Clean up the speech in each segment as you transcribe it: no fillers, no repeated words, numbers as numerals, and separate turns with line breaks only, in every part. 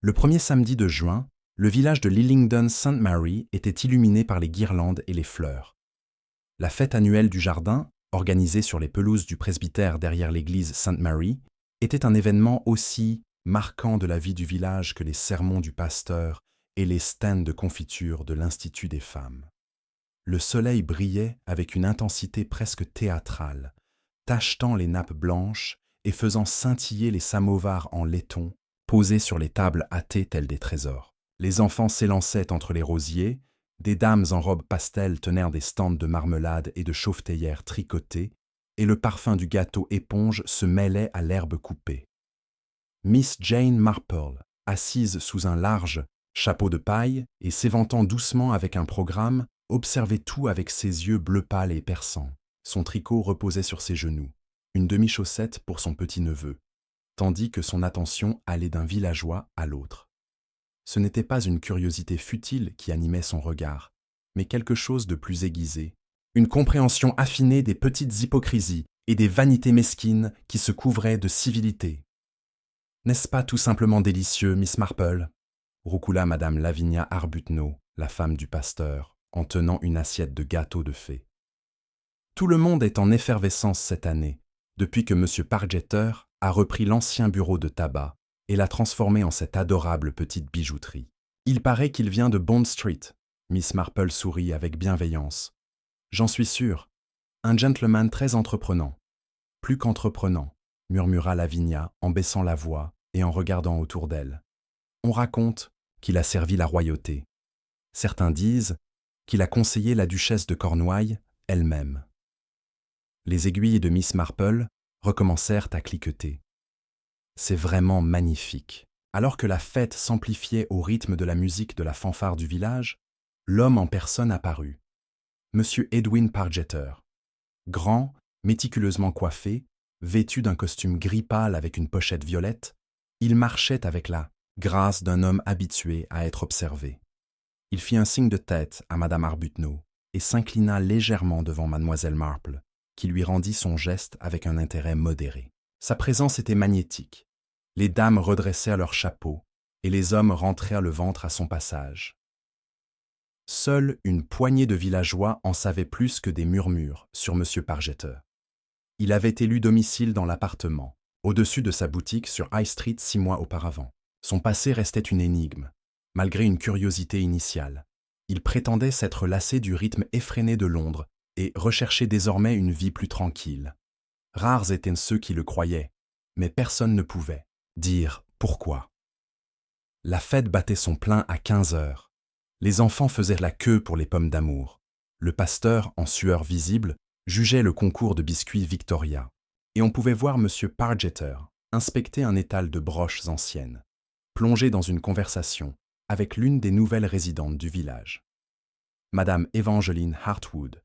Le premier samedi de juin, le village de Lillingdon St. Mary était illuminé par les guirlandes et les fleurs. La fête annuelle du jardin, organisée sur les pelouses du presbytère derrière l'église St. Mary, était un événement aussi marquant de la vie du village que les sermons du pasteur et les stands de confiture de l'Institut des femmes. Le soleil brillait avec une intensité presque théâtrale, tachetant les nappes blanches et faisant scintiller les samovars en laiton posés sur les tables attées tels des trésors. Les enfants s'élançaient entre les rosiers, des dames en robe pastel tenaient des stands de marmelade et de chauvetayères tricotées, et le parfum du gâteau éponge se mêlait à l'herbe coupée. Miss Jane Marple, assise sous un large chapeau de paille et s'éventant doucement avec un programme, observait tout avec ses yeux bleu pâle et perçants. Son tricot reposait sur ses genoux, une demi-chaussette pour son petit-neveu, tandis que son attention allait d'un villageois à l'autre. Ce n'était pas une curiosité futile qui animait son regard, mais quelque chose de plus aiguisé, une compréhension affinée des petites hypocrisies et des vanités mesquines qui se couvraient de civilité. « N'est-ce pas tout simplement délicieux, Miss Marple ?» roucoula madame Lavinia Arbuthnot, la femme du pasteur, en tenant une assiette de gâteau de fée. Tout le monde est en effervescence cette année, depuis que M. Pargeter a repris l'ancien bureau de tabac et l'a transformé en cette adorable petite bijouterie. Il paraît qu'il vient de Bond Street. Miss Marple sourit avec bienveillance. J'en suis sûre. Un gentleman très entreprenant. Plus qu'entreprenant, murmura Lavinia en baissant la voix et en regardant autour d'elle. On raconte qu'il a servi la royauté. Certains disent qu'il a conseillé la duchesse de Cornouailles elle-même. Les aiguilles de Miss Marple recommencèrent à cliqueter. C'est vraiment magnifique. Alors que la fête s'amplifiait au rythme de la musique de la fanfare du village, l'homme en personne apparut. Monsieur Edwin Pargeter. Grand, méticuleusement coiffé, vêtu d'un costume gris pâle avec une pochette violette, il marchait avec la grâce d'un homme habitué à être observé. Il fit un signe de tête à madame Arbuthnot et s'inclina légèrement devant mademoiselle Marple, qui lui rendit son geste avec un intérêt modéré. Sa présence était magnétique. Les dames redressèrent leurs chapeaux et les hommes rentrèrent le ventre à son passage. Seule une poignée de villageois en savait plus que des murmures sur M. Pargeter. Il avait élu domicile dans l'appartement, au-dessus de sa boutique sur High Street 6 mois auparavant. Son passé restait une énigme, malgré une curiosité initiale. Il prétendait s'être lassé du rythme effréné de Londres et recherchait désormais une vie plus tranquille. Rares étaient ceux qui le croyaient, mais personne ne pouvait dire pourquoi. La fête battait son plein à 15 heures. Les enfants faisaient la queue pour les pommes d'amour. Le pasteur, en sueur visible, jugeait le concours de biscuits Victoria. Et on pouvait voir M. Pargeter inspecter un étal de broches anciennes, plongé dans une conversation avec l'une des nouvelles résidentes du village. Madame Evangeline Hartwood,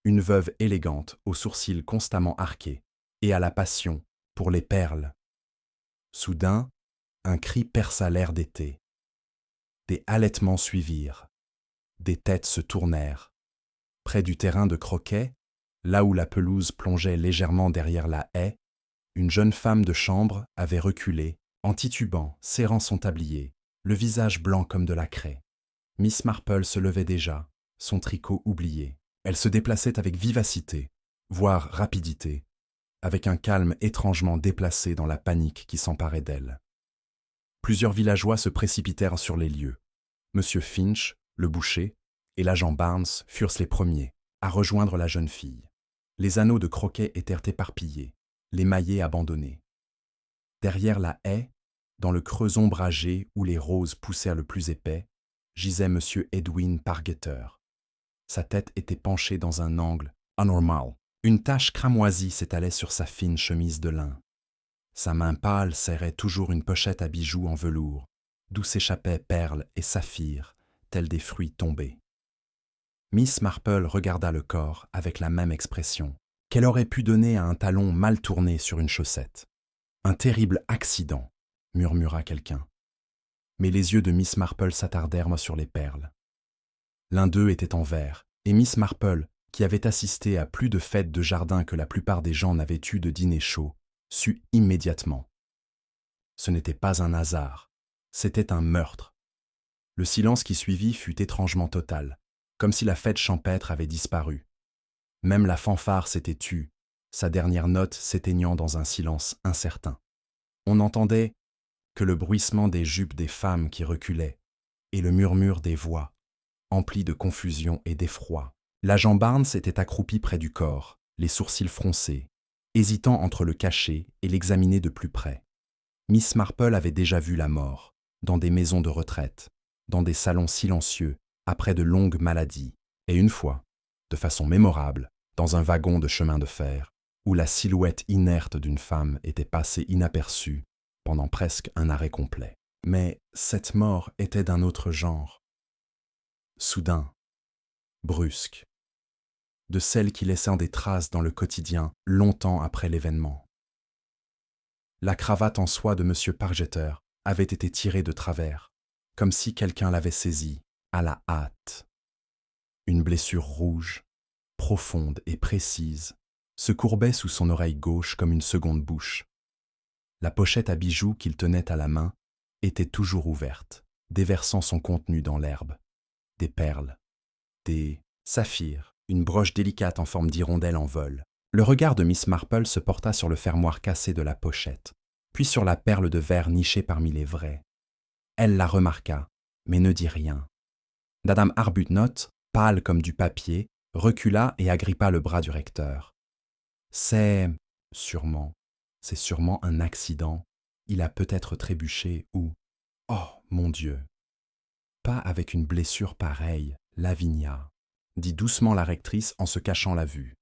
une veuve élégante aux sourcils constamment arqués et à la passion pour les perles. Soudain, un cri perça l'air d'été. Des halètements suivirent. Des têtes se tournèrent. Près du terrain de croquet, là où la pelouse plongeait légèrement derrière la haie, une jeune femme de chambre avait reculé, en titubant, serrant son tablier, le visage blanc comme de la craie. Miss Marple se levait déjà, son tricot oublié. Elle se déplaçait avec vivacité, voire rapidité, avec un calme étrangement déplacé dans la panique qui s'emparait d'elle. Plusieurs villageois se précipitèrent sur les lieux. Monsieur Finch, le boucher, et l'agent Barnes furent les premiers à rejoindre la jeune fille. Les anneaux de croquet étaient éparpillés, les maillets abandonnés. Derrière la haie, dans le creux ombragé où les roses poussèrent le plus épais, gisait monsieur Edwin Pargeter. Sa tête était penchée dans un angle anormal. Une tache cramoisie s'étalait sur sa fine chemise de lin. Sa main pâle serrait toujours une pochette à bijoux en velours, d'où s'échappaient perles et saphirs, tels des fruits tombés. Miss Marple regarda le corps avec la même expression qu'elle aurait pu donner à un talon mal tourné sur une chaussette. « Un terrible accident », murmura quelqu'un. Mais les yeux de Miss Marple s'attardèrent sur les perles. L'un d'eux était en verre, et Miss Marple, qui avait assisté à plus de fêtes de jardin que la plupart des gens n'avaient eu de dîner chaud, sut immédiatement. Ce n'était pas un hasard, C'était un meurtre. Le silence qui suivit fut étrangement total, comme si la fête champêtre avait disparu. Même la fanfare s'était tue, sa dernière note s'éteignant dans un silence incertain. On n'entendait que le bruissement des jupes des femmes qui reculaient et le murmure des voix, empli de confusion et d'effroi. L'agent Barnes était accroupi près du corps, les sourcils froncés, hésitant entre le cacher et l'examiner de plus près. Miss Marple avait déjà vu la mort, dans des maisons de retraite, dans des salons silencieux, après de longues maladies, et une fois, de façon mémorable, dans un wagon de chemin de fer, où la silhouette inerte d'une femme était passée inaperçue pendant presque un arrêt complet. Mais cette mort était d'un autre genre. Soudain, brusque, de celles qui laissent des traces dans le quotidien longtemps après l'événement. La cravate en soie de M. Pargeter avait été tirée de travers, comme si quelqu'un l'avait saisie, à la hâte. Une blessure rouge, profonde et précise, se courbait sous son oreille gauche comme une seconde bouche. La pochette à bijoux qu'il tenait à la main était toujours ouverte, déversant son contenu dans l'herbe. Des perles, des saphirs, une broche délicate en forme d'hirondelle en vol. Le regard de Miss Marple se porta sur le fermoir cassé de la pochette, puis sur la perle de verre nichée parmi les vrais. Elle la remarqua, mais ne dit rien. Madame Arbuthnot, pâle comme du papier, recula et agrippa le bras du recteur. C'est sûrement un accident. Il a peut-être trébuché ou... Oh, mon Dieu! Pas avec une blessure pareille, Lavinia, dit doucement la rectrice en se cachant la vue.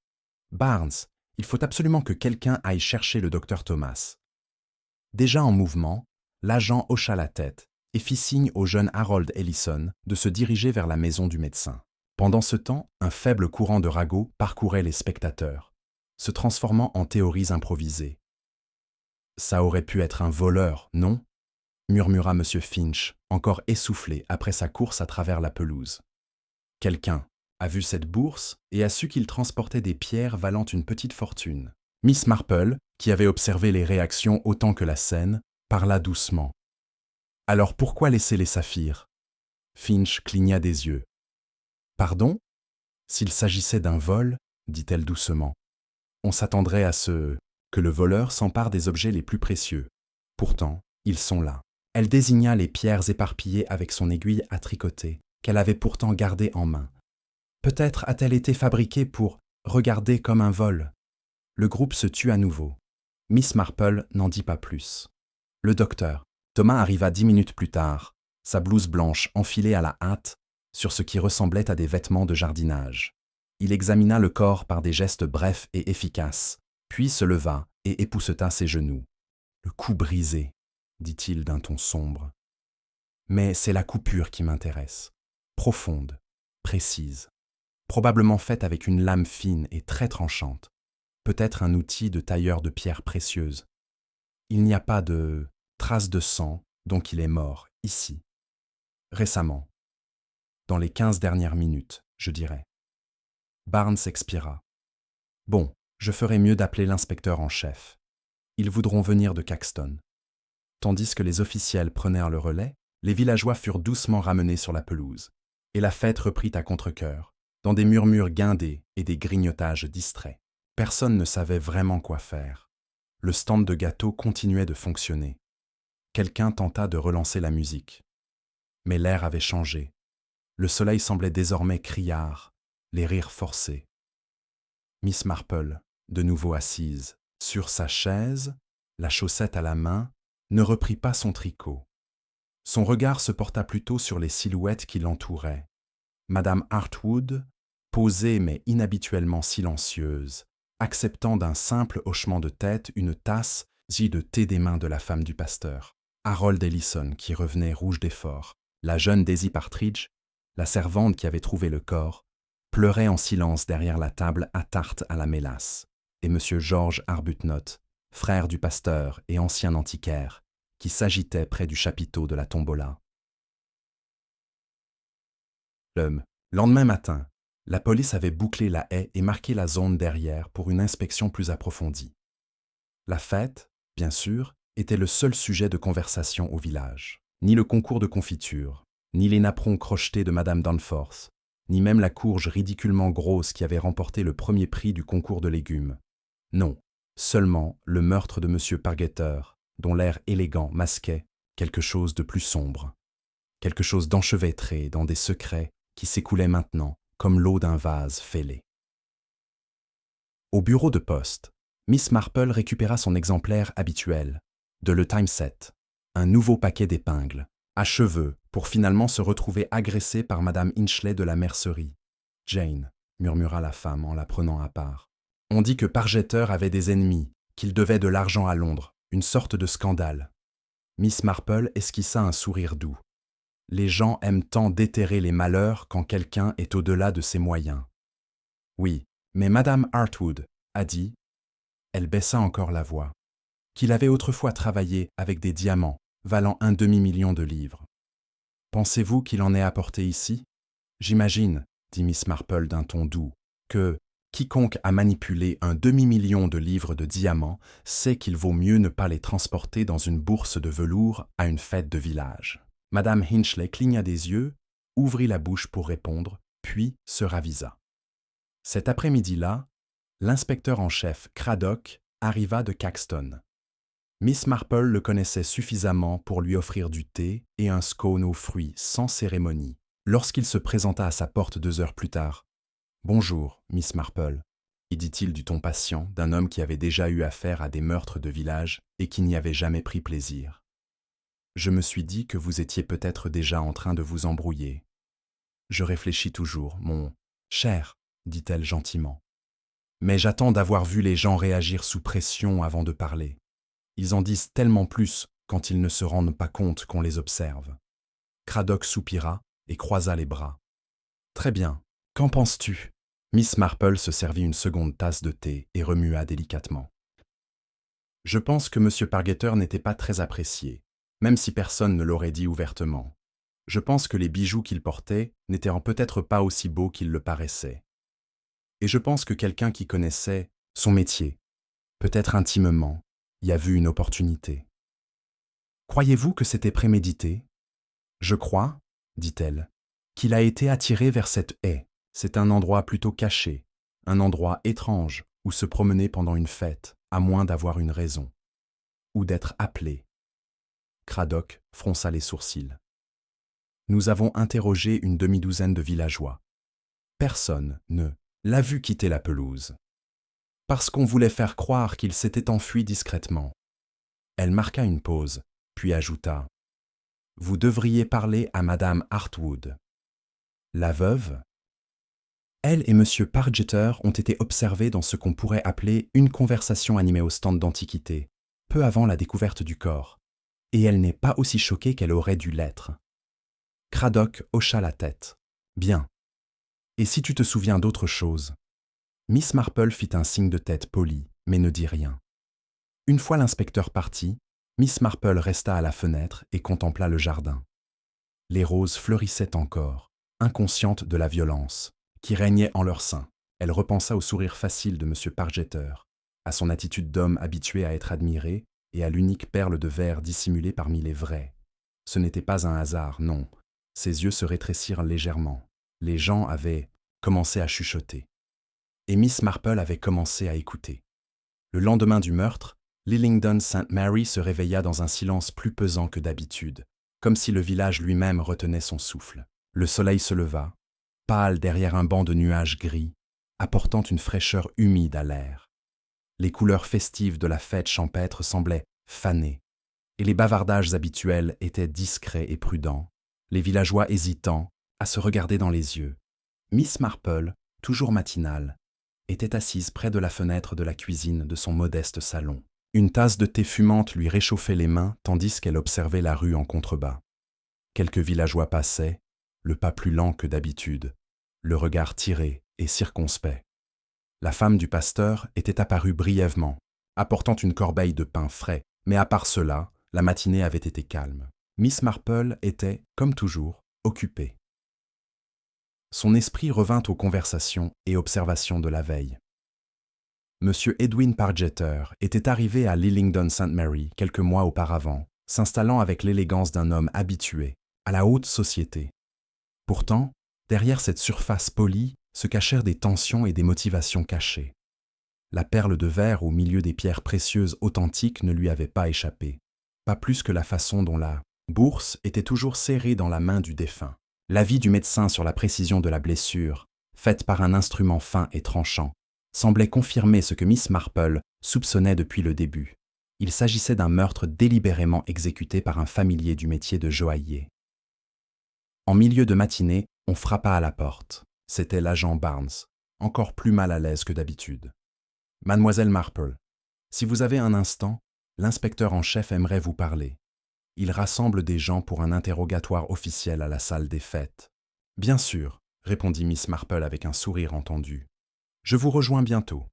Barnes, il faut absolument que quelqu'un aille chercher le docteur Thomas. Déjà en mouvement, l'agent hocha la tête et fit signe au jeune Harold Ellison de se diriger vers la maison du médecin. Pendant ce temps, un faible courant de ragots parcourait les spectateurs, se transformant en théories improvisées. « Ça aurait pu être un voleur, non ?» murmura M. Finch, encore essoufflé après sa course à travers la pelouse. « Quelqu'un a vu cette bourse et a su qu'il transportait des pierres valant une petite fortune. » Miss Marple, qui avait observé les réactions autant que la scène, parla doucement. « Alors pourquoi laisser les saphirs ?» Finch cligna des yeux. « Pardon ? S'il s'agissait d'un vol, dit-elle doucement, on s'attendrait à ce que le voleur s'empare des objets les plus précieux. Pourtant, ils sont là. » Elle désigna les pierres éparpillées avec son aiguille à tricoter, qu'elle avait pourtant gardée en main. Peut-être a-t-elle été fabriquée pour regarder comme un vol. Le groupe se tut à nouveau. Miss Marple n'en dit pas plus. Le docteur, Thomas arriva 10 minutes plus tard, sa blouse blanche enfilée à la hâte sur ce qui ressemblait à des vêtements de jardinage. Il examina le corps par des gestes brefs et efficaces, puis se leva et épousseta ses genoux. Le cou brisé, dit-il d'un ton sombre. Mais c'est la coupure qui m'intéresse, profonde, précise, probablement faite avec une lame fine et très tranchante, peut-être un outil de tailleur de pierres précieuses. Il n'y a pas de trace de sang, donc il est mort, ici. Récemment, dans les 15 dernières minutes, je dirais. Barnes expira. Bon, je ferais mieux d'appeler l'inspecteur en chef. Ils voudront venir de Caxton. Tandis que les officiels prenèrent le relais, les villageois furent doucement ramenés sur la pelouse, et la fête reprit à contre-cœur, dans des murmures guindés et des grignotages distraits. Personne ne savait vraiment quoi faire. Le stand de gâteaux continuait de fonctionner. Quelqu'un tenta de relancer la musique. Mais l'air avait changé. Le soleil semblait désormais criard, les rires forcés. Miss Marple, de nouveau assise, sur sa chaise, la chaussette à la main, ne reprit pas son tricot. Son regard se porta plutôt sur les silhouettes qui l'entouraient. Madame Hartwood, posée mais inhabituellement silencieuse, acceptant d'un simple hochement de tête une tasse de thé des mains de la femme du pasteur. Harold Ellison, qui revenait rouge d'effort. La jeune Daisy Partridge, la servante qui avait trouvé le corps, pleurait en silence derrière la table à tarte à la mélasse. Et M. George Arbuthnot, frère du pasteur et ancien antiquaire, qui s'agitait près du chapiteau de la tombola. Le lendemain matin, la police avait bouclé la haie et marqué la zone derrière pour une inspection plus approfondie. La fête, bien sûr, était le seul sujet de conversation au village. Ni le concours de confiture, ni les napperons crochetés de Madame Danforth, ni même la courge ridiculement grosse qui avait remporté le premier prix du concours de légumes. Non, seulement le meurtre de M. Pargeter, dont l'air élégant masquait quelque chose de plus sombre, quelque chose d'enchevêtré dans des secrets qui s'écoulaient maintenant comme l'eau d'un vase fêlé. Au bureau de poste, Miss Marple récupéra son exemplaire habituel, de Le Timeset, un nouveau paquet d'épingles, à cheveux, pour finalement se retrouver agressée par Madame Hinchley de la mercerie. « Jane », murmura la femme en la prenant à part. « On dit que Pargeter avait des ennemis, qu'il devait de l'argent à Londres, une sorte de scandale. » Miss Marple esquissa un sourire doux. Les gens aiment tant déterrer les malheurs quand quelqu'un est au-delà de ses moyens. Oui, mais Madame Hartwood a dit, elle baissa encore la voix, qu'il avait autrefois travaillé avec des diamants valant un demi-million de livres. Pensez-vous qu'il en ait apporté ici? J'imagine, dit Miss Marple d'un ton doux, que quiconque a manipulé un demi-million de livres de diamants sait qu'il vaut mieux ne pas les transporter dans une bourse de velours à une fête de village. Madame Hinchley cligna des yeux, ouvrit la bouche pour répondre, puis se ravisa. Cet après-midi-là, l'inspecteur en chef Craddock arriva de Caxton. Miss Marple le connaissait suffisamment pour lui offrir du thé et un scone aux fruits sans cérémonie. Lorsqu'il se présenta à sa porte 2 heures plus tard, « Bonjour, Miss Marple », dit-il du ton patient d'un homme qui avait déjà eu affaire à des meurtres de village et qui n'y avait jamais pris plaisir. « Je me suis dit que vous étiez peut-être déjà en train de vous embrouiller. »« Je réfléchis toujours, mon cher, » dit-elle gentiment. « Mais j'attends d'avoir vu les gens réagir sous pression avant de parler. Ils en disent tellement plus quand ils ne se rendent pas compte qu'on les observe. » Craddock soupira et croisa les bras. « Très bien, qu'en penses-tu » Miss Marple se servit une seconde tasse de thé et remua délicatement. « Je pense que M. Pargeter n'était pas très apprécié, même si personne ne l'aurait dit ouvertement. Je pense que les bijoux qu'il portait n'étaient peut-être pas aussi beaux qu'ils le paraissaient. Et je pense que quelqu'un qui connaissait son métier, peut-être intimement, y a vu une opportunité. Croyez-vous que c'était prémédité ? Je crois, dit-elle, qu'il a été attiré vers cette haie. C'est un endroit plutôt caché, un endroit étrange où se promener pendant une fête, à moins d'avoir une raison. Ou d'être appelé. Craddock fronça les sourcils. Nous avons interrogé une demi-douzaine de villageois. Personne ne l'a vu quitter la pelouse. Parce qu'on voulait faire croire qu'il s'était enfui discrètement. Elle marqua une pause, puis ajouta « Vous devriez parler à Madame Hartwood. » La veuve ? Elle et M. Pargeter ont été observés dans ce qu'on pourrait appeler une conversation animée au stand d'antiquité, peu avant la découverte du corps, et elle n'est pas aussi choquée qu'elle aurait dû l'être. Craddock hocha la tête. « Bien. Et si tu te souviens d'autre chose ?» Miss Marple fit un signe de tête poli, mais ne dit rien. Une fois l'inspecteur parti, Miss Marple resta à la fenêtre et contempla le jardin. Les roses fleurissaient encore, inconscientes de la violence qui régnait en leur sein. Elle repensa au sourire facile de M. Pargeter, à son attitude d'homme habitué à être admiré et à l'unique perle de verre dissimulée parmi les vrais. Ce n'était pas un hasard, non. Ses yeux se rétrécirent légèrement. Les gens avaient commencé à chuchoter. Et Miss Marple avait commencé à écouter. Le lendemain du meurtre, Lillingdon St. Mary se réveilla dans un silence plus pesant que d'habitude, comme si le village lui-même retenait son souffle. Le soleil se leva, pâle derrière un banc de nuages gris, apportant une fraîcheur humide à l'air. Les couleurs festives de la fête champêtre semblaient fanées, et les bavardages habituels étaient discrets et prudents, les villageois hésitants à se regarder dans les yeux. Miss Marple, toujours matinale, était assise près de la fenêtre de la cuisine de son modeste salon. Une tasse de thé fumante lui réchauffait les mains tandis qu'elle observait la rue en contrebas. Quelques villageois passaient, le pas plus lent que d'habitude, le regard tiré et circonspect. La femme du pasteur était apparue brièvement, apportant une corbeille de pain frais, mais à part cela, la matinée avait été calme. Miss Marple était, comme toujours, occupée. Son esprit revint aux conversations et observations de la veille. M. Edwin Pargeter était arrivé à Lillingdon St. Mary quelques mois auparavant s'installant avec l'élégance d'un homme habitué à la haute société. Pourtant, derrière cette surface polie se cachèrent des tensions et des motivations cachées. La perle de verre au milieu des pierres précieuses authentiques ne lui avait pas échappé, pas plus que la façon dont la bourse était toujours serrée dans la main du défunt. L'avis du médecin sur la précision de la blessure, faite par un instrument fin et tranchant, semblait confirmer ce que Miss Marple soupçonnait depuis le début. Il s'agissait d'un meurtre délibérément exécuté par un familier du métier de joaillier. En milieu de matinée, on frappa à la porte. C'était l'agent Barnes, encore plus mal à l'aise que d'habitude. « Mademoiselle Marple, si vous avez un instant, l'inspecteur en chef aimerait vous parler. Il rassemble des gens pour un interrogatoire officiel à la salle des fêtes. »« Bien sûr, » répondit Miss Marple avec un sourire entendu. « Je vous rejoins bientôt. »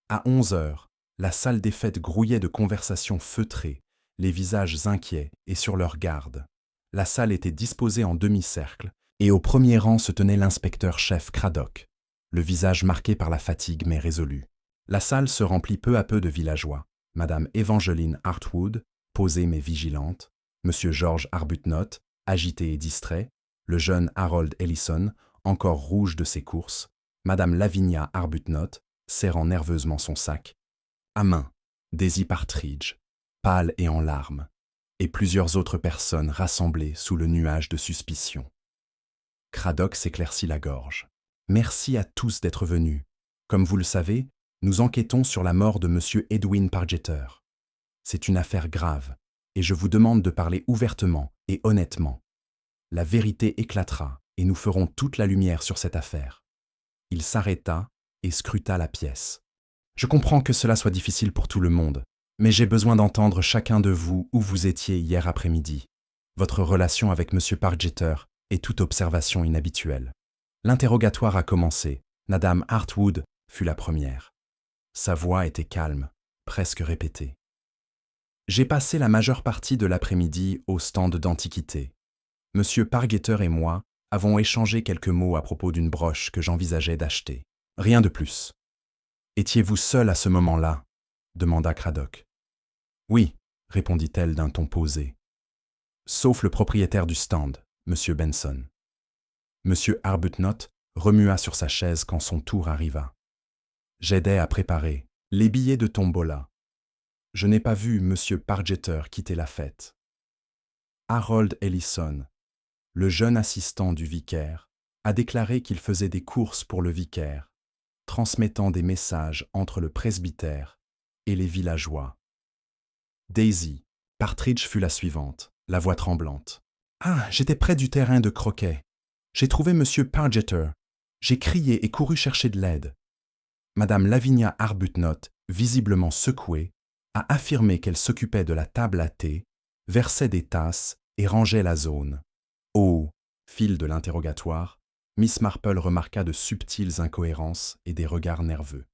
À 11 heures, la salle des fêtes grouillait de conversations feutrées, les visages inquiets et sur leur garde. La salle était disposée en demi-cercle, et au premier rang se tenait l'inspecteur-chef Craddock, le visage marqué par la fatigue mais résolu. La salle se remplit peu à peu de villageois. Madame Evangeline Hartwood, posée mais vigilante, Monsieur George Arbuthnot, agité et distrait, le jeune Harold Ellison, encore rouge de ses courses, Madame Lavinia Arbuthnot, serrant nerveusement son sac, à main, Daisy Partridge, pâle et en larmes, et plusieurs autres personnes rassemblées sous le nuage de suspicion. Craddock s'éclaircit la gorge. « Merci à tous d'être venus. Comme vous le savez, nous enquêtons sur la mort de M. Edwin Pargeter. C'est une affaire grave, et je vous demande de parler ouvertement et honnêtement. La vérité éclatera, et nous ferons toute la lumière sur cette affaire. » Il s'arrêta et scruta la pièce. « Je comprends que cela soit difficile pour tout le monde, mais j'ai besoin d'entendre chacun de vous où vous étiez hier après-midi. Votre relation avec M. Pargeter est toute observation inhabituelle. » L'interrogatoire a commencé. Madame Hartwood fut la première. Sa voix était calme, presque répétée. « J'ai passé la majeure partie de l'après-midi au stand d'antiquités. Monsieur Pargeter et moi avons échangé quelques mots à propos d'une broche que j'envisageais d'acheter. Rien de plus. »« Étiez-vous seul à ce moment-là » demanda Craddock. « Oui, » répondit-elle d'un ton posé. « Sauf le propriétaire du stand, Monsieur Benson. » Monsieur Arbuthnot remua sur sa chaise quand son tour arriva. J'aidais à préparer les billets de tombola. Je n'ai pas vu Monsieur Pargeter quitter la fête. Harold Ellison, le jeune assistant du vicaire, a déclaré qu'il faisait des courses pour le vicaire, transmettant des messages entre le presbytère et les villageois. Daisy, Partridge fut la suivante, la voix tremblante. « Ah, j'étais près du terrain de croquet. J'ai trouvé Monsieur Pargeter. J'ai crié et couru chercher de l'aide. » Madame Lavinia Arbuthnot, visiblement secouée, a affirmé qu'elle s'occupait de la table à thé, versait des tasses et rangeait la zone. Au fil de l'interrogatoire, Miss Marple remarqua de subtiles incohérences et des regards nerveux.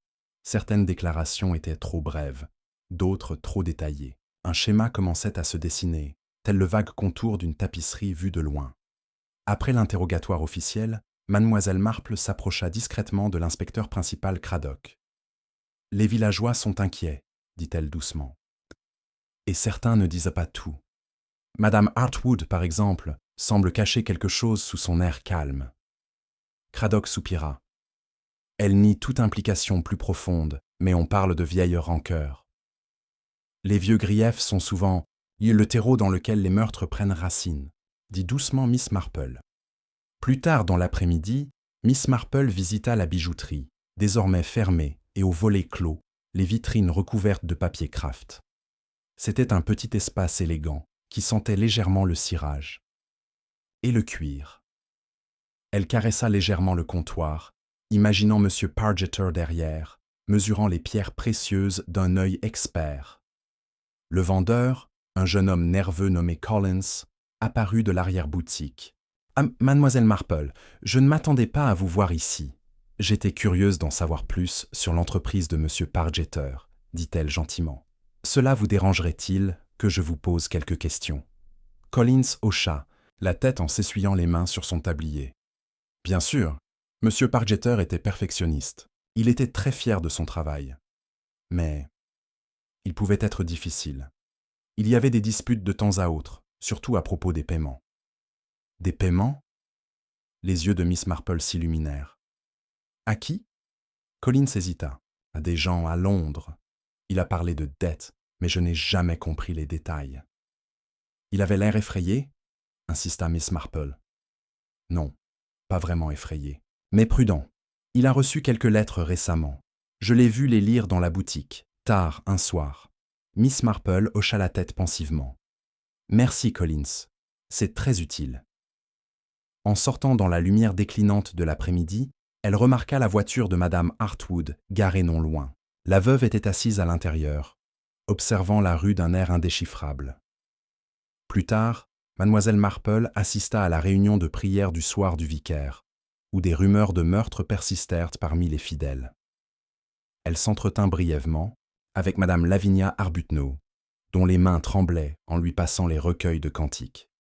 Certaines déclarations étaient trop brèves, d'autres trop détaillées. Un schéma commençait à se dessiner, tel le vague contour d'une tapisserie vue de loin. Après l'interrogatoire officiel, Mademoiselle Marple s'approcha discrètement de l'inspecteur principal Craddock. « Les villageois sont inquiets, » dit-elle doucement. « Et certains ne disent pas tout. Madame Hartwood, par exemple, semble cacher quelque chose sous son air calme. » Craddock soupira. « Elle nie toute implication plus profonde, mais on parle de vieilles rancœurs. Les vieux griefs sont souvent le terreau dans lequel les meurtres prennent racine, » dit doucement Miss Marple. Plus tard dans l'après-midi, Miss Marple visita la bijouterie, désormais fermée et aux volets clos, les vitrines recouvertes de papier kraft. C'était un petit espace élégant qui sentait légèrement le cirage. Et le cuir. Elle caressa légèrement le comptoir, imaginant M. Pargeter derrière, mesurant les pierres précieuses d'un œil expert. Le vendeur, un jeune homme nerveux nommé Collins, apparut de l'arrière-boutique. « Ah, Mademoiselle Marple, je ne m'attendais pas à vous voir ici. J'étais curieuse d'en savoir plus sur l'entreprise de M. Pargeter, dit-elle gentiment. Cela vous dérangerait-il que je vous pose quelques questions ?» Collins hocha, la tête en s'essuyant les mains sur son tablier. Bien sûr, M. Pargeter était perfectionniste. Il était très fier de son travail. Mais il pouvait être difficile. Il y avait des disputes de temps à autre, surtout à propos des paiements. Des paiements? Les yeux de Miss Marple s'illuminèrent. À qui? Collins hésita. À des gens à Londres. Il a parlé de dettes, mais je n'ai jamais compris les détails. Il avait l'air effrayé? Insista Miss Marple. Non, pas vraiment effrayé, mais prudent. Il a reçu quelques lettres récemment. Je l'ai vu les lire dans la boutique, tard un soir. Miss Marple hocha la tête pensivement. Merci, Collins. C'est très utile. En sortant dans la lumière déclinante de l'après-midi, elle remarqua la voiture de Madame Hartwood, garée non loin. La veuve était assise à l'intérieur, observant la rue d'un air indéchiffrable. Plus tard, Mademoiselle Marple assista à la réunion de prière du soir du vicaire, où des rumeurs de meurtre persistèrent parmi les fidèles. Elle s'entretint brièvement avec Madame Lavinia Arbuthnot, dont les mains tremblaient en lui passant les recueils de cantiques.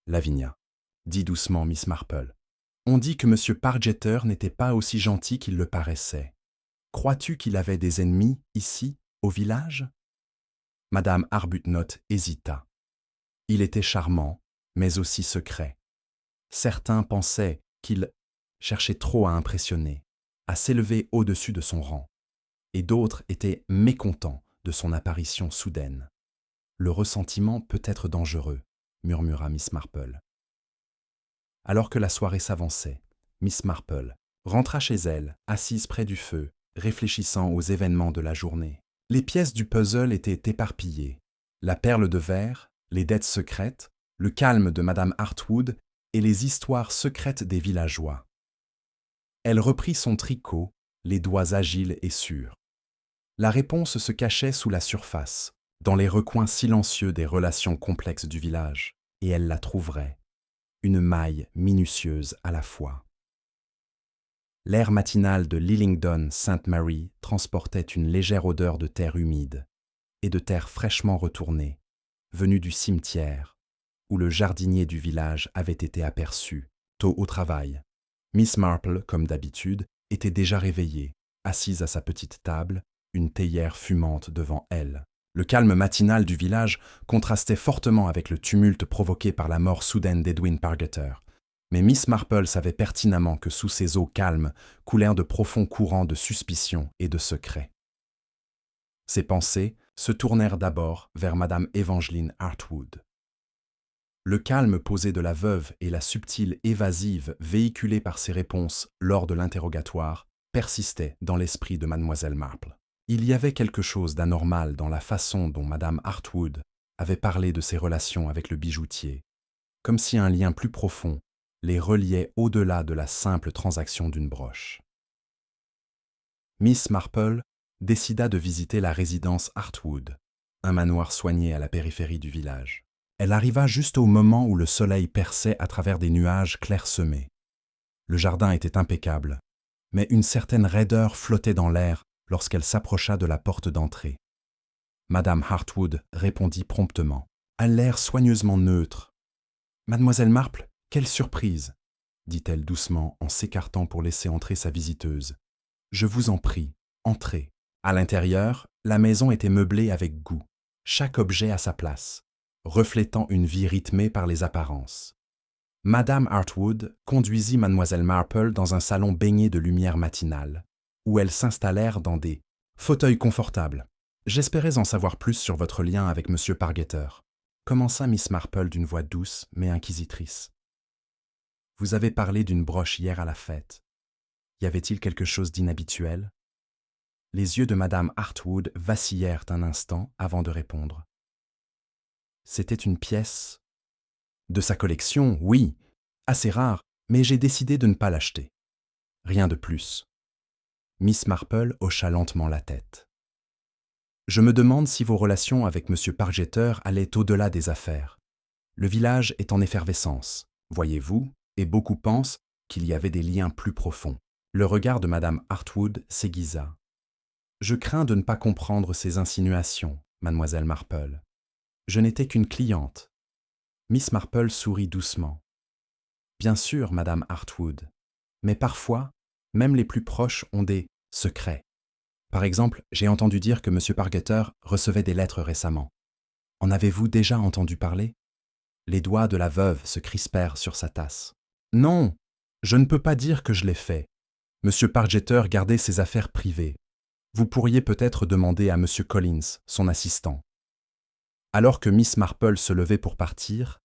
Lavinia, dit doucement Miss Marple, on dit que M. Pargeter n'était pas aussi gentil qu'il le paraissait. Crois-tu qu'il avait des ennemis ici, au village? Madame Arbuthnot hésita. Il était charmant, mais aussi secret. Certains pensaient qu'il cherchait trop à impressionner, à s'élever au-dessus de son rang, et d'autres étaient mécontents de son apparition soudaine. Le ressentiment peut être dangereux, murmura Miss Marple. Alors que la soirée s'avançait, Miss Marple rentra chez elle, assise près du feu, réfléchissant aux événements de la journée. Les pièces du puzzle étaient éparpillées. La perle de verre, les dettes secrètes, le calme de Madame Hartwood et les histoires secrètes des villageois. Elle reprit son tricot, les doigts agiles et sûrs. La réponse se cachait sous la surface, dans les recoins silencieux des relations complexes du village, et elle la trouverait, une maille minutieuse à la fois. L'air matinal de Lillingdon St. Mary transportait une légère odeur de terre humide et de terre fraîchement retournée, venue du cimetière, où le jardinier du village avait été aperçu, tôt au travail. Miss Marple, comme d'habitude, était déjà réveillée, assise à sa petite table, une théière fumante devant elle. Le calme matinal du village contrastait fortement avec le tumulte provoqué par la mort soudaine d'Edwin Pargeter. Mais Miss Marple savait pertinemment que sous ces eaux calmes coulèrent de profonds courants de suspicion et de secret. Ses pensées se tournèrent d'abord vers Madame Evangeline Hartwood. Le calme posé de la veuve et la subtile évasive véhiculée par ses réponses lors de l'interrogatoire persistaient dans l'esprit de Mademoiselle Marple. Il y avait quelque chose d'anormal dans la façon dont Madame Hartwood avait parlé de ses relations avec le bijoutier, comme si un lien plus profond les reliait au-delà de la simple transaction d'une broche. Miss Marple décida de visiter la résidence Hartwood, un manoir soigné à la périphérie du village. Elle arriva juste au moment où le soleil perçait à travers des nuages clairsemés. Le jardin était impeccable, mais une certaine raideur flottait dans l'air lorsqu'elle s'approcha de la porte d'entrée. Madame Hartwood répondit promptement, à l'air soigneusement neutre. « Mademoiselle Marple, quelle surprise !» dit-elle doucement en s'écartant pour laisser entrer sa visiteuse. « Je vous en prie, entrez. » À l'intérieur, la maison était meublée avec goût, chaque objet à sa place, reflétant une vie rythmée par les apparences. Madame Hartwood conduisit Mademoiselle Marple dans un salon baigné de lumière matinale, où elles s'installèrent dans des fauteuils confortables. « J'espérais en savoir plus sur votre lien avec M. Pargeter », commença Miss Marple d'une voix douce mais inquisitrice. « Vous avez parlé d'une broche hier à la fête. Y avait-il quelque chose d'inhabituel ?» Les yeux de Madame Hartwood vacillèrent un instant avant de répondre. « C'était une pièce de sa collection, oui, assez rare, mais j'ai décidé de ne pas l'acheter. Rien de plus. » Miss Marple hocha lentement la tête. « Je me demande si vos relations avec M. Pargeter allaient au-delà des affaires. Le village est en effervescence, voyez-vous, et beaucoup pensent qu'il y avait des liens plus profonds. » Le regard de Madame Hartwood s'aiguisa. « Je crains de ne pas comprendre ces insinuations, Mademoiselle Marple. Je n'étais qu'une cliente. » Miss Marple sourit doucement. « Bien sûr, Madame Hartwood, mais parfois, même les plus proches ont des secrets. Par exemple, j'ai entendu dire que M. Pargeter recevait des lettres récemment. En avez-vous déjà entendu parler? Les doigts de la veuve se crispèrent sur sa tasse. Non, je ne peux pas dire que je l'ai fait. Monsieur Pargeter gardait ses affaires privées. Vous pourriez peut-être demander à Monsieur Collins, son assistant. Alors que Miss Marple se levait pour partir,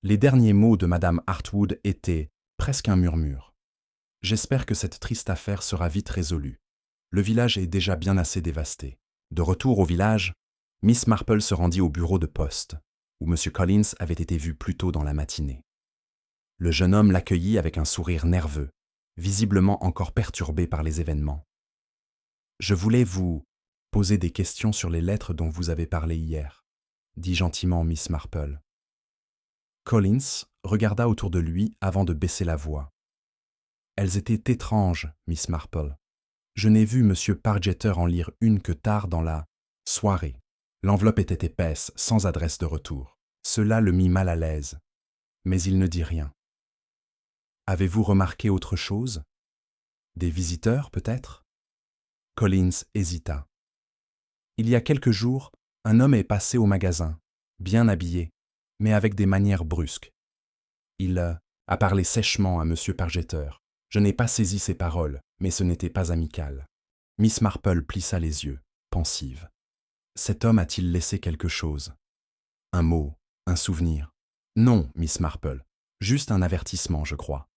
les derniers mots de Madame Hartwood étaient presque un murmure. J'espère que cette triste affaire sera vite résolue. Le village est déjà bien assez dévasté. De retour au village, Miss Marple se rendit au bureau de poste, où M. Collins avait été vu plus tôt dans la matinée. Le jeune homme l'accueillit avec un sourire nerveux, visiblement encore perturbé par les événements. « Je voulais vous poser des questions sur les lettres dont vous avez parlé hier, » dit gentiment Miss Marple. Collins regarda autour de lui avant de baisser la voix. « Elles étaient étranges, Miss Marple. Je n'ai vu M. Pargeter en lire une que tard dans la soirée. L'enveloppe était épaisse, sans adresse de retour. Cela le mit mal à l'aise, mais il ne dit rien. Avez-vous remarqué autre chose? Des visiteurs, peut-être? Collins hésita. Il y a quelques jours, un homme est passé au magasin, bien habillé, mais avec des manières brusques. Il a parlé sèchement à M. Pargeter. Je n'ai pas saisi ses paroles, mais ce n'était pas amical. Miss Marple plissa les yeux, pensive. Cet homme a-t-il laissé quelque chose? Un mot, un souvenir? Non, Miss Marple, juste un avertissement, je crois.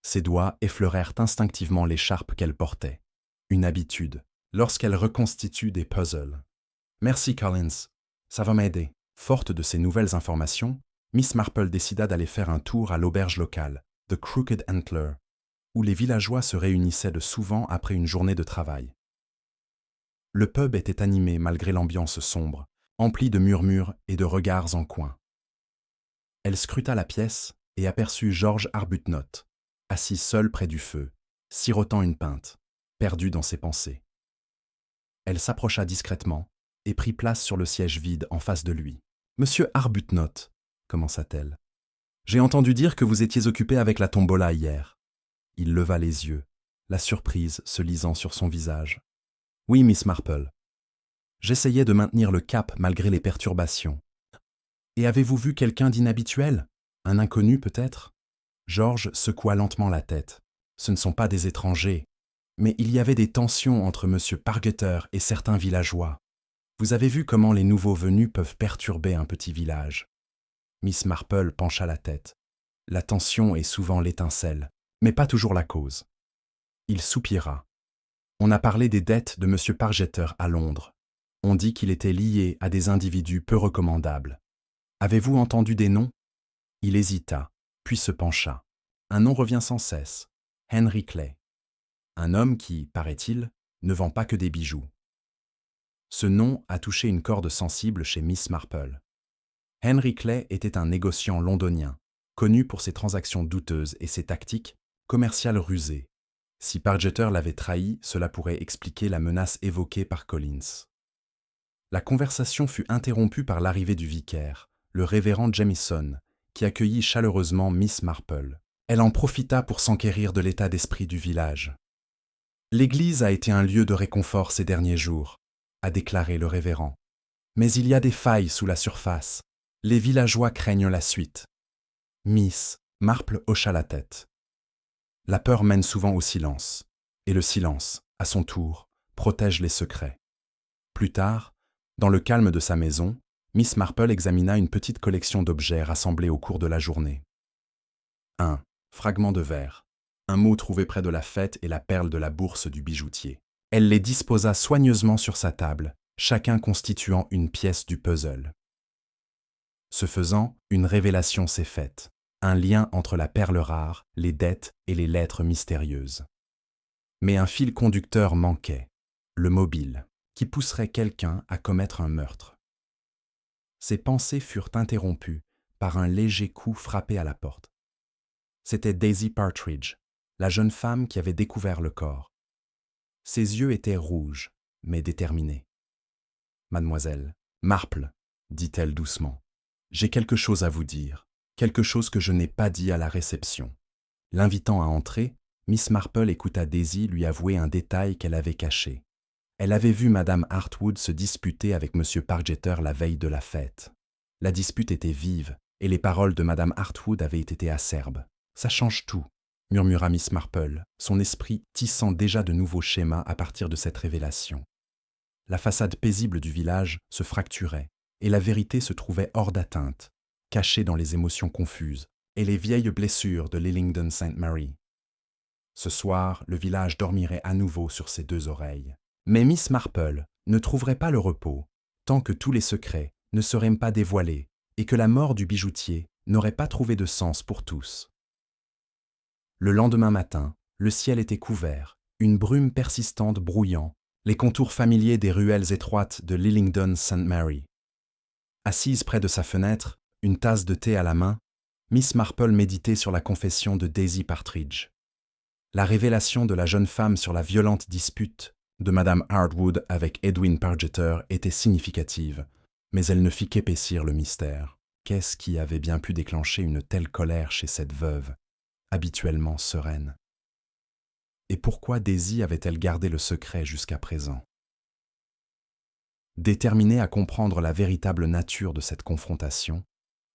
Ses doigts effleurèrent instinctivement l'écharpe qu'elle portait. Une habitude, lorsqu'elle reconstitue des puzzles. Merci, Collins, ça va m'aider. Forte de ces nouvelles informations, Miss Marple décida d'aller faire un tour à l'auberge locale, The Crooked Antler, où les villageois se réunissaient de souvent après une journée de travail. Le pub était animé malgré l'ambiance sombre, empli de murmures et de regards en coin. Elle scruta la pièce et aperçut George Arbuthnot, assis seul près du feu, sirotant une pinte, perdu dans ses pensées. Elle s'approcha discrètement et prit place sur le siège vide en face de lui. « Monsieur Arbuthnot, » commença-t-elle, « j'ai entendu dire que vous étiez occupé avec la tombola hier. » Il leva les yeux, la surprise se lisant sur son visage. « Oui, Miss Marple. J'essayais de maintenir le cap malgré les perturbations. Et avez-vous vu quelqu'un d'inhabituel? Un inconnu peut-être » George secoua lentement la tête. Ce ne sont pas des étrangers, mais il y avait des tensions entre M. Pargeter et certains villageois. Vous avez vu comment les nouveaux venus peuvent perturber un petit village. Miss Marple pencha la tête. La tension est souvent l'étincelle, mais pas toujours la cause. Il soupira. On a parlé des dettes de M. Pargeter à Londres. On dit qu'il était lié à des individus peu recommandables. Avez-vous entendu des noms? Il hésita, puis se pencha. Un nom revient sans cesse. Henry Clay. Un homme qui, paraît-il, ne vend pas que des bijoux. Ce nom a touché une corde sensible chez Miss Marple. Henry Clay était un négociant londonien, connu pour ses transactions douteuses et ses tactiques commerciales rusées. Si Pargeter l'avait trahi, cela pourrait expliquer la menace évoquée par Collins. La conversation fut interrompue par l'arrivée du vicaire, le révérend Jamieson, qui accueillit chaleureusement Miss Marple. Elle en profita pour s'enquérir de l'état d'esprit du village. « L'église a été un lieu de réconfort ces derniers jours, » a déclaré le révérend. « Mais il y a des failles sous la surface. Les villageois craignent la suite. » Miss Marple hocha la tête. La peur mène souvent au silence, et le silence, à son tour, protège les secrets. Plus tard, dans le calme de sa maison, Miss Marple examina une petite collection d'objets rassemblés au cours de la journée. Un fragment de verre, un mot trouvé près de la fête et la perle de la bourse du bijoutier. Elle les disposa soigneusement sur sa table, chacun constituant une pièce du puzzle. Ce faisant, une révélation s'est faite, un lien entre la perle rare, les dettes et les lettres mystérieuses. Mais un fil conducteur manquait, le mobile, qui pousserait quelqu'un à commettre un meurtre. Ses pensées furent interrompues par un léger coup frappé à la porte. C'était Daisy Partridge, la jeune femme qui avait découvert le corps. Ses yeux étaient rouges, mais déterminés. « Mademoiselle Marple, dit-elle doucement, j'ai quelque chose à vous dire, quelque chose que je n'ai pas dit à la réception. » L'invitant à entrer, Miss Marple écouta Daisy lui avouer un détail qu'elle avait caché. Elle avait vu Madame Hartwood se disputer avec M. Pargeter la veille de la fête. La dispute était vive, et les paroles de Madame Hartwood avaient été acerbes. « Ça change tout », murmura Miss Marple, son esprit tissant déjà de nouveaux schémas à partir de cette révélation. La façade paisible du village se fracturait, et la vérité se trouvait hors d'atteinte, cachée dans les émotions confuses et les vieilles blessures de Lillingdon St. Mary. Ce soir, le village dormirait à nouveau sur ses deux oreilles. Mais Miss Marple ne trouverait pas le repos tant que tous les secrets ne seraient pas dévoilés et que la mort du bijoutier n'aurait pas trouvé de sens pour tous. Le lendemain matin, le ciel était couvert, une brume persistante brouillant les contours familiers des ruelles étroites de Lillingdon St. Mary. Assise près de sa fenêtre, une tasse de thé à la main, Miss Marple méditait sur la confession de Daisy Partridge. La révélation de la jeune femme sur la violente dispute de Madame Hartwood avec Edwin Pargeter était significative, mais elle ne fit qu'épaissir le mystère. Qu'est-ce qui avait bien pu déclencher une telle colère chez cette veuve, habituellement sereine? Et pourquoi Daisy avait-elle gardé le secret jusqu'à présent? Déterminée à comprendre la véritable nature de cette confrontation,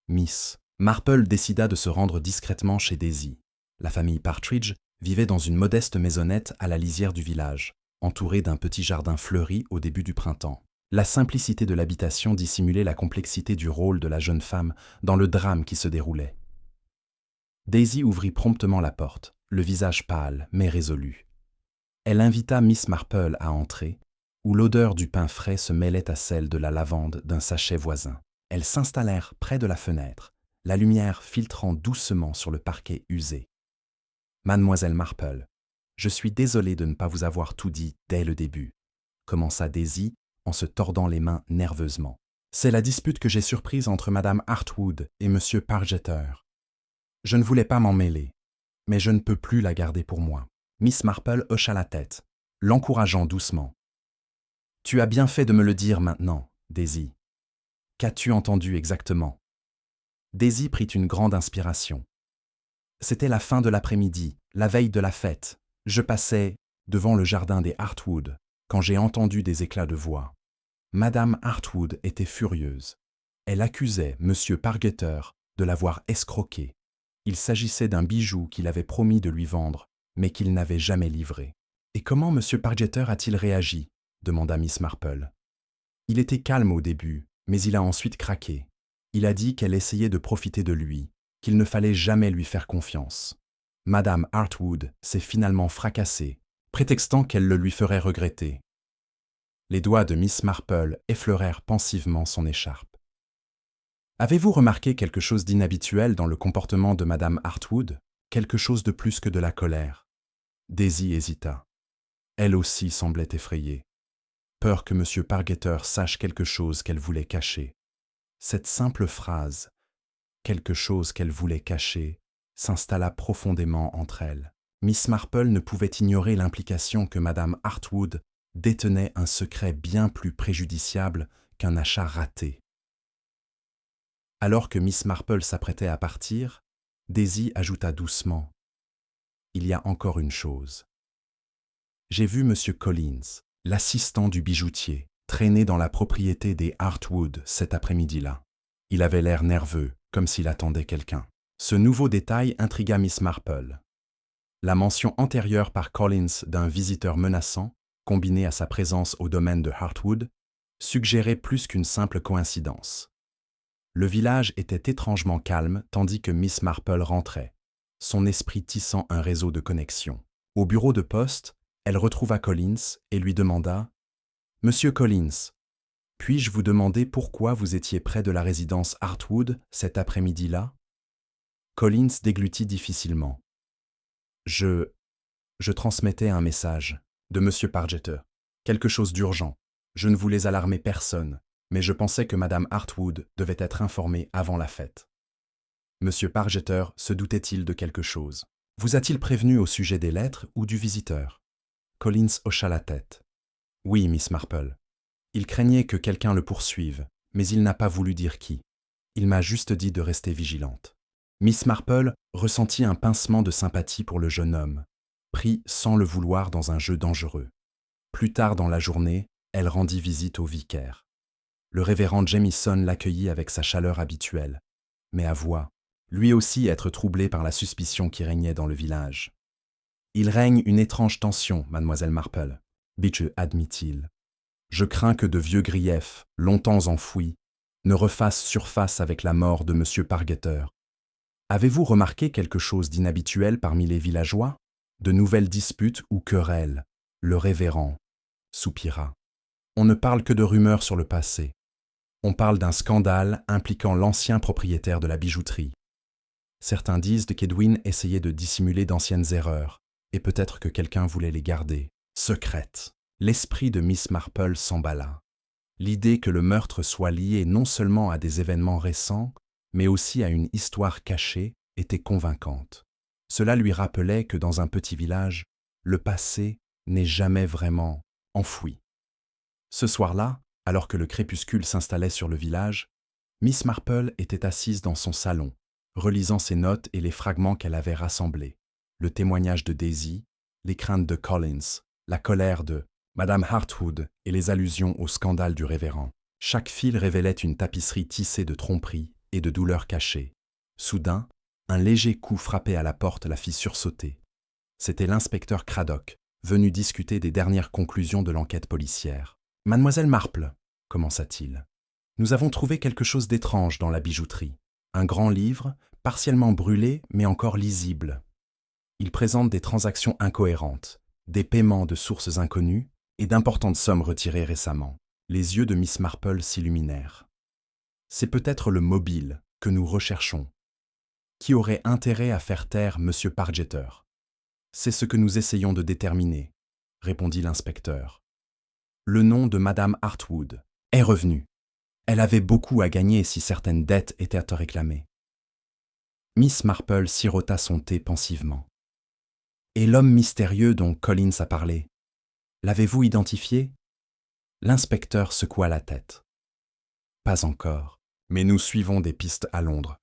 Miss Marple décida de se rendre discrètement chez Daisy. La famille Partridge vivait dans une modeste maisonnette à la lisière du village, entourée d'un petit jardin fleuri au début du printemps. La simplicité de l'habitation dissimulait la complexité du rôle de la jeune femme dans le drame qui se déroulait. Daisy ouvrit promptement la porte, le visage pâle mais résolu. Elle invita Miss Marple à entrer, où l'odeur du pain frais se mêlait à celle de la lavande d'un sachet voisin. Elles s'installèrent près de la fenêtre, la lumière filtrant doucement sur le parquet usé. « Mademoiselle Marple, je suis désolée de ne pas vous avoir tout dit dès le début », commença Daisy en se tordant les mains nerveusement. « C'est la dispute que j'ai surprise entre Madame Hartwood et Monsieur Pargeter. Je ne voulais pas m'en mêler, mais je ne peux plus la garder pour moi. » Miss Marple hocha la tête, l'encourageant doucement. « Tu as bien fait de me le dire maintenant, Daisy. Qu'as-tu entendu exactement ?» Daisy prit une grande inspiration. « C'était la fin de l'après-midi, la veille de la fête. Je passais devant le jardin des Hartwood quand j'ai entendu des éclats de voix. Madame Hartwood était furieuse. Elle accusait Monsieur Pargeter de l'avoir escroqué. Il s'agissait d'un bijou qu'il avait promis de lui vendre, mais qu'il n'avait jamais livré. « Et comment Monsieur Pargeter a-t-il réagi ?» demanda Miss Marple. « Il était calme au début, mais il a ensuite craqué. Il a dit qu'elle essayait de profiter de lui, qu'il ne fallait jamais lui faire confiance. Madame Hartwood s'est finalement fracassée, prétextant qu'elle le lui ferait regretter. » Les doigts de Miss Marple effleurèrent pensivement son écharpe. « Avez-vous remarqué quelque chose d'inhabituel dans le comportement de Madame Hartwood, quelque chose de plus que de la colère ?» Daisy hésita. Elle aussi semblait effrayée. Peur que M. Pargeter sache quelque chose qu'elle voulait cacher. Cette simple phrase, quelque chose qu'elle voulait cacher, s'installa profondément entre elles. Miss Marple ne pouvait ignorer l'implication que Madame Hartwood détenait un secret bien plus préjudiciable qu'un achat raté. Alors que Miss Marple s'apprêtait à partir, Daisy ajouta doucement « Il y a encore une chose. J'ai vu M. Collins, l'assistant du bijoutier, traîner dans la propriété des Hartwood cet après-midi-là. Il avait l'air nerveux, comme s'il attendait quelqu'un. » Ce nouveau détail intrigua Miss Marple. La mention antérieure par Collins d'un visiteur menaçant, combinée à sa présence au domaine de Hartwood, suggérait plus qu'une simple coïncidence. Le village était étrangement calme tandis que Miss Marple rentrait, son esprit tissant un réseau de connexions. Au bureau de poste, elle retrouva Collins et lui demanda « Monsieur Collins, puis-je vous demander pourquoi vous étiez près de la résidence Hartwood cet après-midi-là » Collins déglutit difficilement. Je transmettais un message de M. Pargeter. Quelque chose d'urgent. Je ne voulais alarmer personne, mais je pensais que Madame Hartwood devait être informée avant la fête. M. Pargeter se doutait-il de quelque chose? Vous a-t-il prévenu au sujet des lettres ou du visiteur? Collins hocha la tête. Oui, Miss Marple. Il craignait que quelqu'un le poursuive, mais il n'a pas voulu dire qui. Il m'a juste dit de rester vigilante. Miss Marple ressentit un pincement de sympathie pour le jeune homme, pris sans le vouloir dans un jeu dangereux. Plus tard dans la journée, elle rendit visite au vicaire. Le révérend Jamieson l'accueillit avec sa chaleur habituelle, mais avoua, lui aussi être troublé par la suspicion qui régnait dans le village. « Il règne une étrange tension, mademoiselle Marple, Beecher admit-il. Je crains que de vieux griefs, longtemps enfouis, ne refassent surface avec la mort de M. Pargeter. Avez-vous remarqué quelque chose d'inhabituel parmi les villageois? De nouvelles disputes ou querelles? Le révérend soupira. On ne parle que de rumeurs sur le passé. On parle d'un scandale impliquant l'ancien propriétaire de la bijouterie. Certains disent qu'Edwin essayait de dissimuler d'anciennes erreurs, et peut-être que quelqu'un voulait les garder secrètes. L'esprit de Miss Marple s'emballa. L'idée que le meurtre soit lié non seulement à des événements récents, mais aussi à une histoire cachée, était convaincante. Cela lui rappelait que dans un petit village, le passé n'est jamais vraiment enfoui. Ce soir-là, alors que le crépuscule s'installait sur le village, Miss Marple était assise dans son salon, relisant ses notes et les fragments qu'elle avait rassemblés, le témoignage de Daisy, les craintes de Collins, la colère de Madame Hartwood et les allusions au scandale du révérend. Chaque fil révélait une tapisserie tissée de tromperies et de douleurs cachées. Soudain, un léger coup frappé à la porte la fit sursauter. C'était l'inspecteur Craddock, venu discuter des dernières conclusions de l'enquête policière. « Mademoiselle Marple, commença-t-il, nous avons trouvé quelque chose d'étrange dans la bijouterie. Un grand livre, partiellement brûlé mais encore lisible. Il présente des transactions incohérentes, des paiements de sources inconnues et d'importantes sommes retirées récemment. » Les yeux de Miss Marple s'illuminèrent. « C'est peut-être le mobile que nous recherchons. Qui aurait intérêt à faire taire M. Pargeter? C'est ce que nous essayons de déterminer, » répondit l'inspecteur. Le nom de Madame Hartwood est revenu. Elle avait beaucoup à gagner si certaines dettes étaient réclamées. Miss Marple sirota son thé pensivement. « Et l'homme mystérieux dont Collins a parlé, l'avez-vous identifié ?» L'inspecteur secoua la tête. « Pas encore, mais nous suivons des pistes à Londres.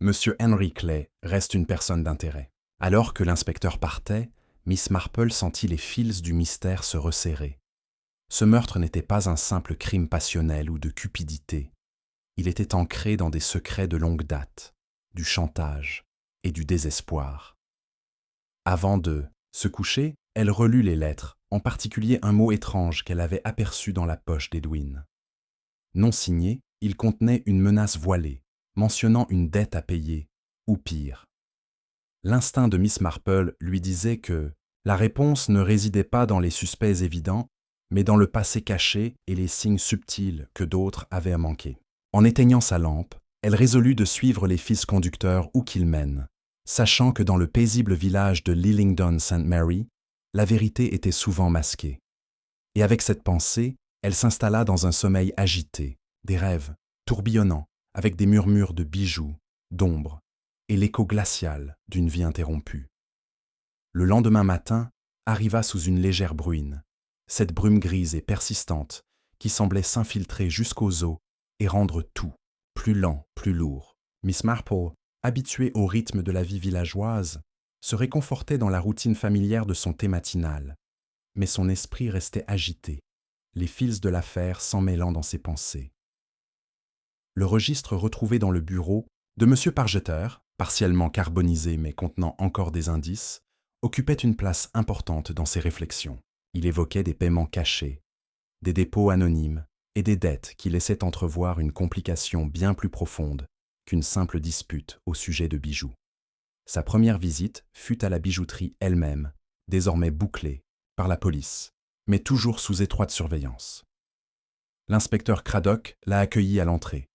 Monsieur Henry Clay reste une personne d'intérêt. » Alors que l'inspecteur partait, Miss Marple sentit les fils du mystère se resserrer. Ce meurtre n'était pas un simple crime passionnel ou de cupidité. Il était ancré dans des secrets de longue date, du chantage et du désespoir. Avant de se coucher, elle relut les lettres, en particulier un mot étrange qu'elle avait aperçu dans la poche d'Edwin. Non signé, il contenait une menace voilée, mentionnant une dette à payer, ou pire. L'instinct de Miss Marple lui disait que la réponse ne résidait pas dans les suspects évidents, mais dans le passé caché et les signes subtils que d'autres avaient manqués. En éteignant sa lampe, elle résolut de suivre les fils conducteurs où qu'ils mènent, sachant que dans le paisible village de Lillingdon St. Mary, la vérité était souvent masquée. Et avec cette pensée, elle s'installa dans un sommeil agité, des rêves tourbillonnants, avec des murmures de bijoux, d'ombre, et l'écho glacial d'une vie interrompue. Le lendemain matin arriva sous une légère bruine, cette brume grise et persistante qui semblait s'infiltrer jusqu'aux os et rendre tout plus lent, plus lourd. Miss Marple, habituée au rythme de la vie villageoise, se réconfortait dans la routine familière de son thé matinal, mais son esprit restait agité, les fils de l'affaire s'emmêlant dans ses pensées. Le registre retrouvé dans le bureau de M. Pargeter, partiellement carbonisé mais contenant encore des indices, occupait une place importante dans ses réflexions. Il évoquait des paiements cachés, des dépôts anonymes et des dettes qui laissaient entrevoir une complication bien plus profonde qu'une simple dispute au sujet de bijoux. Sa première visite fut à la bijouterie elle-même, désormais bouclée par la police, mais toujours sous étroite surveillance. L'inspecteur Craddock l'a accueilli à l'entrée,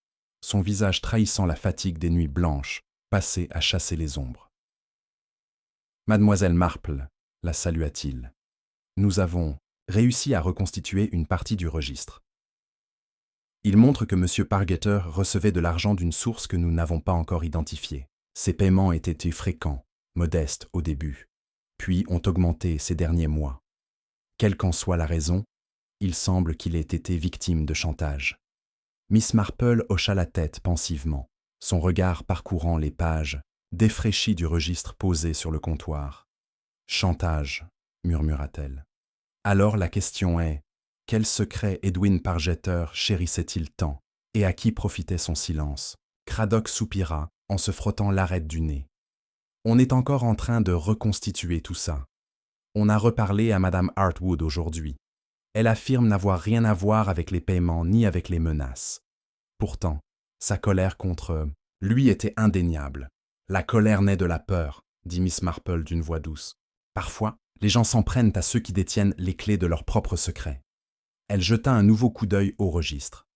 son visage trahissant la fatigue des nuits blanches passées à chasser les ombres. « Mademoiselle Marple, » la salua-t-il, « nous avons réussi à reconstituer une partie du registre. Il montre que M. Pargeter recevait de l'argent d'une source que nous n'avons pas encore identifiée. Ces paiements étaient fréquents, modestes au début, puis ont augmenté ces derniers mois. Quelle qu'en soit la raison, il semble qu'il ait été victime de chantage. » Miss Marple hocha la tête pensivement, son regard parcourant les pages défraîchies du registre posé sur le comptoir. « Chantage, murmura-t-elle. Alors la question est, Quel secret Edwin Pargeter chérissait-il tant, et à qui profitait son silence? Craddock soupira en se frottant l'arête du nez. On est encore en train de reconstituer tout ça. On a reparlé à Madame Hartwood aujourd'hui. Elle affirme n'avoir rien à voir avec les paiements ni avec les menaces. Pourtant, sa colère contre lui était indéniable. La colère naît de la peur, dit Miss Marple d'une voix douce. Parfois, les gens s'en prennent à ceux qui détiennent les clés de leurs propres secrets. Elle jeta un nouveau coup d'œil au registre.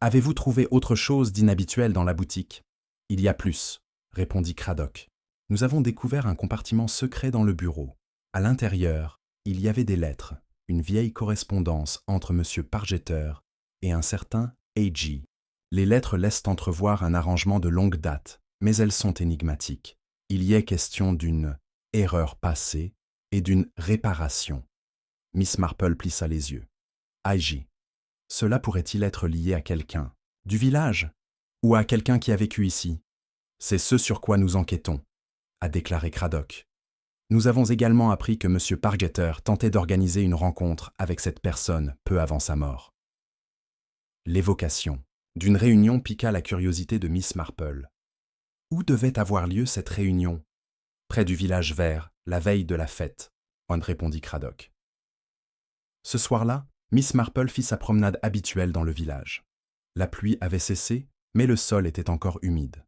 Avez-vous trouvé autre chose d'inhabituel dans la boutique? Il y a plus, répondit Craddock. Nous avons découvert un compartiment secret dans le bureau. À l'intérieur, il y avait des lettres, une vieille correspondance entre M. Pargeter et un certain A.G. Les lettres laissent entrevoir un arrangement de longue date, mais elles sont énigmatiques. Il y est question d'une erreur passée et d'une réparation. Miss Marple plissa les yeux. A.G. Cela pourrait-il être lié à quelqu'un du village ou à quelqu'un qui a vécu ici? C'est ce sur quoi nous enquêtons, a déclaré Craddock. Nous avons également appris que M. Pargeter tentait d'organiser une rencontre avec cette personne peu avant sa mort. L'évocation d'une réunion piqua la curiosité de Miss Marple. Où devait avoir lieu cette réunion? Près du village vert, la veille de la fête, répondit Craddock. Ce soir-là, Miss Marple fit sa promenade habituelle dans le village. La pluie avait cessé, mais le sol était encore humide.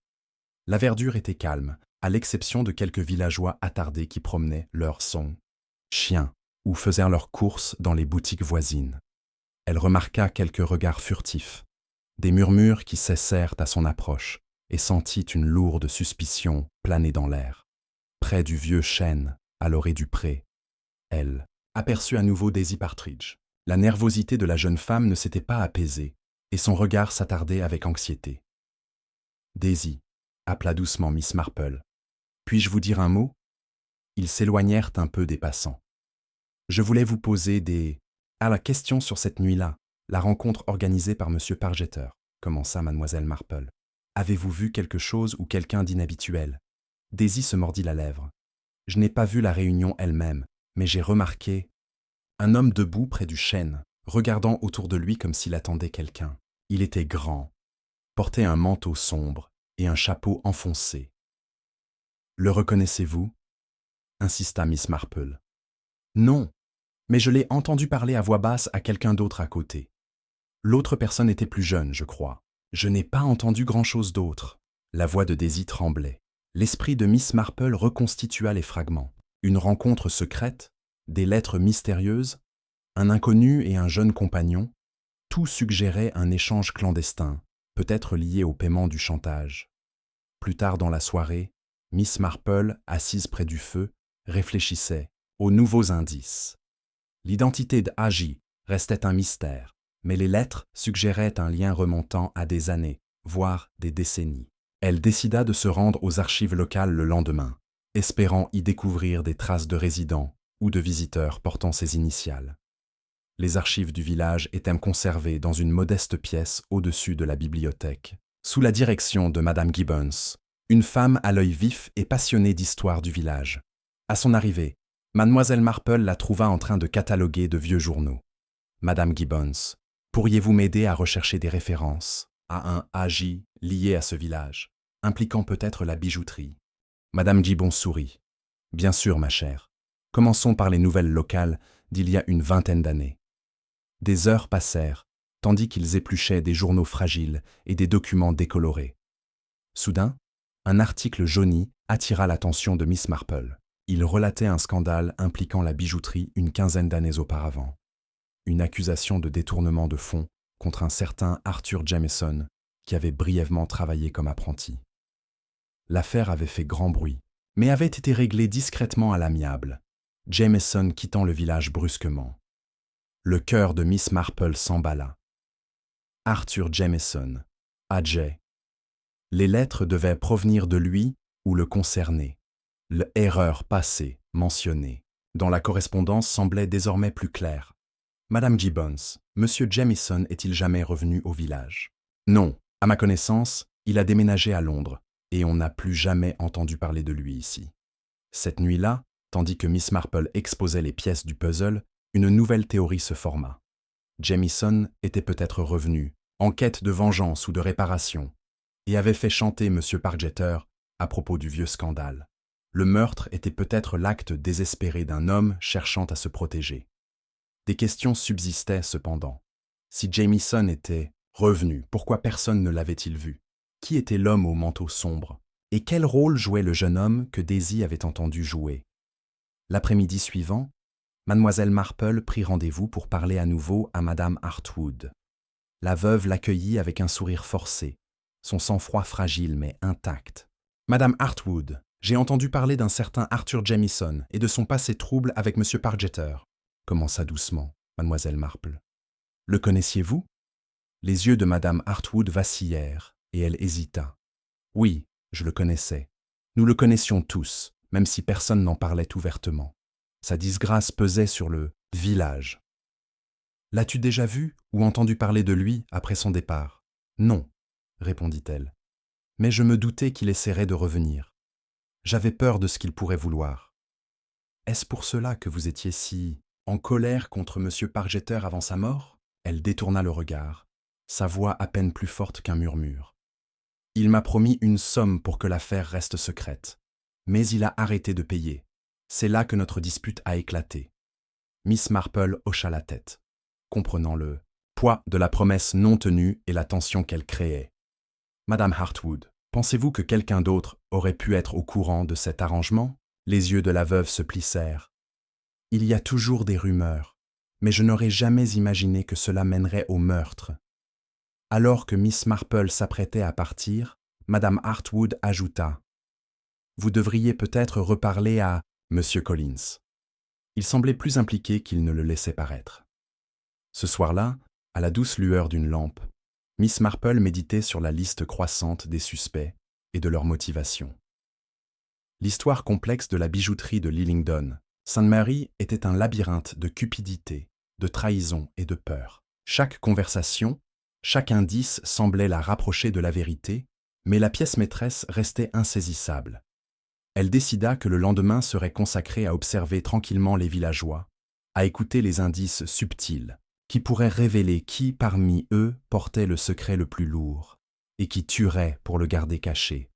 La verdure était calme, à l'exception de quelques villageois attardés qui promenaient leurs chiens ou faisaient leurs courses dans les boutiques voisines. Elle remarqua quelques regards furtifs, des murmures qui cessèrent à son approche, et sentit une lourde suspicion planer dans l'air. Près du vieux chêne, à l'orée du pré, elle aperçut à nouveau Daisy Partridge. La nervosité de la jeune femme ne s'était pas apaisée, et son regard s'attardait avec anxiété. « Daisy », appela doucement Miss Marple, « puis-je vous dire un mot ?» Ils s'éloignèrent un peu des passants. « Je voulais vous poser la question sur cette nuit-là, la rencontre organisée par M. Pargeter, commença Mademoiselle Marple. Avez-vous vu quelque chose ou quelqu'un d'inhabituel? » Daisy se mordit la lèvre. « Je n'ai pas vu la réunion elle-même, mais j'ai remarqué un homme debout près du chêne, regardant autour de lui comme s'il attendait quelqu'un. Il était grand, portait un manteau sombre et un chapeau enfoncé. « Le reconnaissez-vous » insista Miss Marple. « Non, mais je l'ai entendu parler à voix basse à quelqu'un d'autre à côté. L'autre personne était plus jeune, je crois. Je n'ai pas entendu grand-chose d'autre. » La voix de Daisy tremblait. L'esprit de Miss Marple reconstitua les fragments. Une rencontre secrète, des lettres mystérieuses, un inconnu et un jeune compagnon, tout suggérait un échange clandestin, peut-être lié au paiement du chantage. Plus tard dans la soirée, Miss Marple, assise près du feu, réfléchissait aux nouveaux indices. L'identité d'A.G. restait un mystère, mais les lettres suggéraient un lien remontant à des années, voire des décennies. Elle décida de se rendre aux archives locales le lendemain, espérant y découvrir des traces de résidents ou de visiteurs portant ses initiales. Les archives du village étaient conservées dans une modeste pièce au-dessus de la bibliothèque, sous la direction de Madame Gibbons, une femme à l'œil vif et passionnée d'histoire du village. À son arrivée, Mademoiselle Marple la trouva en train de cataloguer de vieux journaux. « Madame Gibbons, pourriez-vous m'aider à rechercher des références à un A.G. lié à ce village, impliquant peut-être la bijouterie ?» Madame Gibbons sourit. « Bien sûr, ma chère. Commençons par les nouvelles locales d'il y a une vingtaine d'années. » Des heures passèrent, tandis qu'ils épluchaient des journaux fragiles et des documents décolorés. Soudain, un article jauni attira l'attention de Miss Marple. Il relatait un scandale impliquant la bijouterie une quinzaine d'années auparavant. Une accusation de détournement de fonds contre un certain Arthur Jameson, qui avait brièvement travaillé comme apprenti. L'affaire avait fait grand bruit, mais avait été réglée discrètement à l'amiable, Jameson quittant le village brusquement. Le cœur de Miss Marple s'emballa. Arthur Jameson, A.J. Les lettres devaient provenir de lui ou le concerner. L'erreur passée, mentionnée, dans la correspondance semblait désormais plus claire. Madame Gibbons, Monsieur Jameson est-il jamais revenu au village? Non, à ma connaissance, il a déménagé à Londres, et on n'a plus jamais entendu parler de lui ici. Cette nuit-là, tandis que Miss Marple exposait les pièces du puzzle, une nouvelle théorie se forma. Jamieson était peut-être revenu, en quête de vengeance ou de réparation, et avait fait chanter M. Pargeter à propos du vieux scandale. Le meurtre était peut-être l'acte désespéré d'un homme cherchant à se protéger. Des questions subsistaient cependant. Si Jamieson était revenu, pourquoi personne ne l'avait-il vu? Qui était l'homme au manteau sombre? Et quel rôle jouait le jeune homme que Daisy avait entendu jouer? L'après-midi suivant, Mademoiselle Marple prit rendez-vous pour parler à nouveau à Madame Hartwood. La veuve l'accueillit avec un sourire forcé, son sang-froid fragile mais intact. « Madame Hartwood, j'ai entendu parler d'un certain Arthur Jamieson et de son passé trouble avec M. Pargeter, commença doucement Mademoiselle Marple. Le connaissiez-vous? Les yeux de Madame Hartwood vacillèrent et elle hésita. Oui, je le connaissais. Nous le connaissions tous, même si personne n'en parlait ouvertement. Sa disgrâce pesait sur le village. L'as-tu déjà vu ou entendu parler de lui après son départ? Non, répondit-elle. Mais je me doutais qu'il essaierait de revenir. J'avais peur de ce qu'il pourrait vouloir. Est-ce pour cela que vous étiez si en colère contre M. Pargeter avant sa mort? Elle détourna le regard, sa voix à peine plus forte qu'un murmure. Il m'a promis une somme pour que l'affaire reste secrète, mais il a arrêté de payer. C'est là que notre dispute a éclaté. Miss Marple hocha la tête, comprenant le poids de la promesse non tenue et la tension qu'elle créait. Madame Hartwood, pensez-vous que quelqu'un d'autre aurait pu être au courant de cet arrangement? Les yeux de la veuve se plissèrent. Il y a toujours des rumeurs, mais je n'aurais jamais imaginé que cela mènerait au meurtre. Alors que Miss Marple s'apprêtait à partir, Madame Hartwood ajouta « Vous devriez peut-être reparler à Monsieur Collins. » Il semblait plus impliqué qu'il ne le laissait paraître. Ce soir-là, à la douce lueur d'une lampe, Miss Marple méditait sur la liste croissante des suspects et de leurs motivations. L'histoire complexe de la bijouterie de Lillingdon, St. Mary, était un labyrinthe de cupidité, de trahison et de peur. Chaque conversation, chaque indice semblait la rapprocher de la vérité, mais la pièce maîtresse restait insaisissable. Elle décida que le lendemain serait consacré à observer tranquillement les villageois, à écouter les indices subtils, qui pourraient révéler qui parmi eux portait le secret le plus lourd, et qui tuerait pour le garder caché.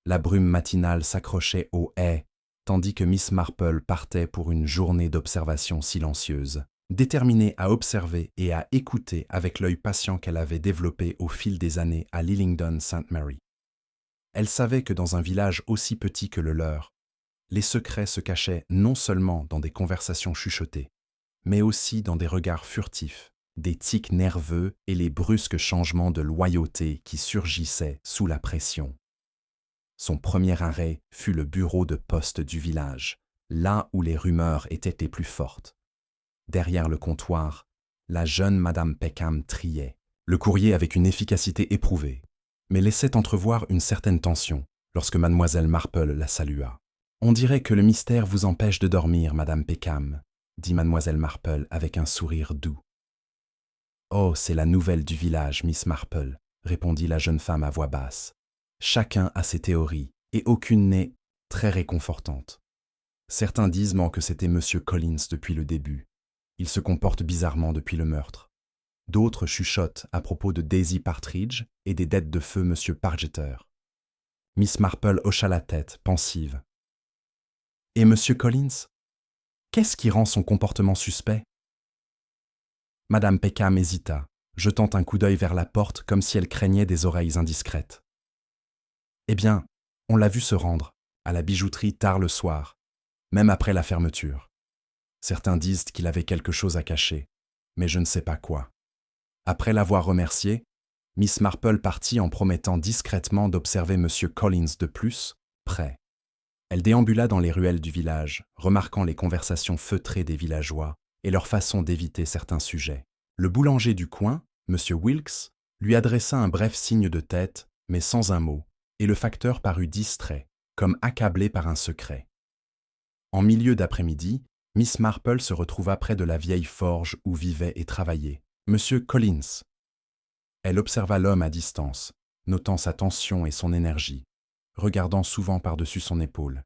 La brume matinale s'accrochait aux haies, tandis que Miss Marple partait pour une journée d'observation silencieuse, déterminée à observer et à écouter avec l'œil patient qu'elle avait développé au fil des années à Lillingdon St. Mary. Elle savait que dans un village aussi petit que le leur, les secrets se cachaient non seulement dans des conversations chuchotées, mais aussi dans des regards furtifs, des tics nerveux et les brusques changements de loyauté qui surgissaient sous la pression. Son premier arrêt fut le bureau de poste du village, là où les rumeurs étaient les plus fortes. Derrière le comptoir, la jeune Madame Peckham triait, le courrier avec une efficacité éprouvée, mais laissait entrevoir une certaine tension lorsque Mademoiselle Marple la salua. « On dirait que le mystère vous empêche de dormir, Madame Peckham, » dit Mademoiselle Marple avec un sourire doux. « Oh, c'est la nouvelle du village, Miss Marple, » répondit la jeune femme à voix basse. « Chacun a ses théories, et aucune n'est très réconfortante. Certains disent que c'était Monsieur Collins depuis le début. Il se comporte bizarrement depuis le meurtre. D'autres chuchotent à propos de Daisy Partridge et des dettes de feu Monsieur Pargeter. » Miss Marple hocha la tête, pensive. « Et Monsieur Collins? Qu'est-ce qui rend son comportement suspect? » Madame Peckham hésita, jetant un coup d'œil vers la porte comme si elle craignait des oreilles indiscrètes. « Eh bien, on l'a vu se rendre, à la bijouterie tard le soir, même après la fermeture. Certains disent qu'il avait quelque chose à cacher, mais je ne sais pas quoi. » Après l'avoir remercié, Miss Marple partit en promettant discrètement d'observer M. Collins de plus, près. Elle déambula dans les ruelles du village, remarquant les conversations feutrées des villageois et leur façon d'éviter certains sujets. Le boulanger du coin, M. Wilkes, lui adressa un bref signe de tête, mais sans un mot, et le facteur parut distrait, comme accablé par un secret. En milieu d'après-midi, Miss Marple se retrouva près de la vieille forge où vivait et travaillait Monsieur Collins. Elle observa l'homme à distance, notant sa tension et son énergie, regardant souvent par-dessus son épaule.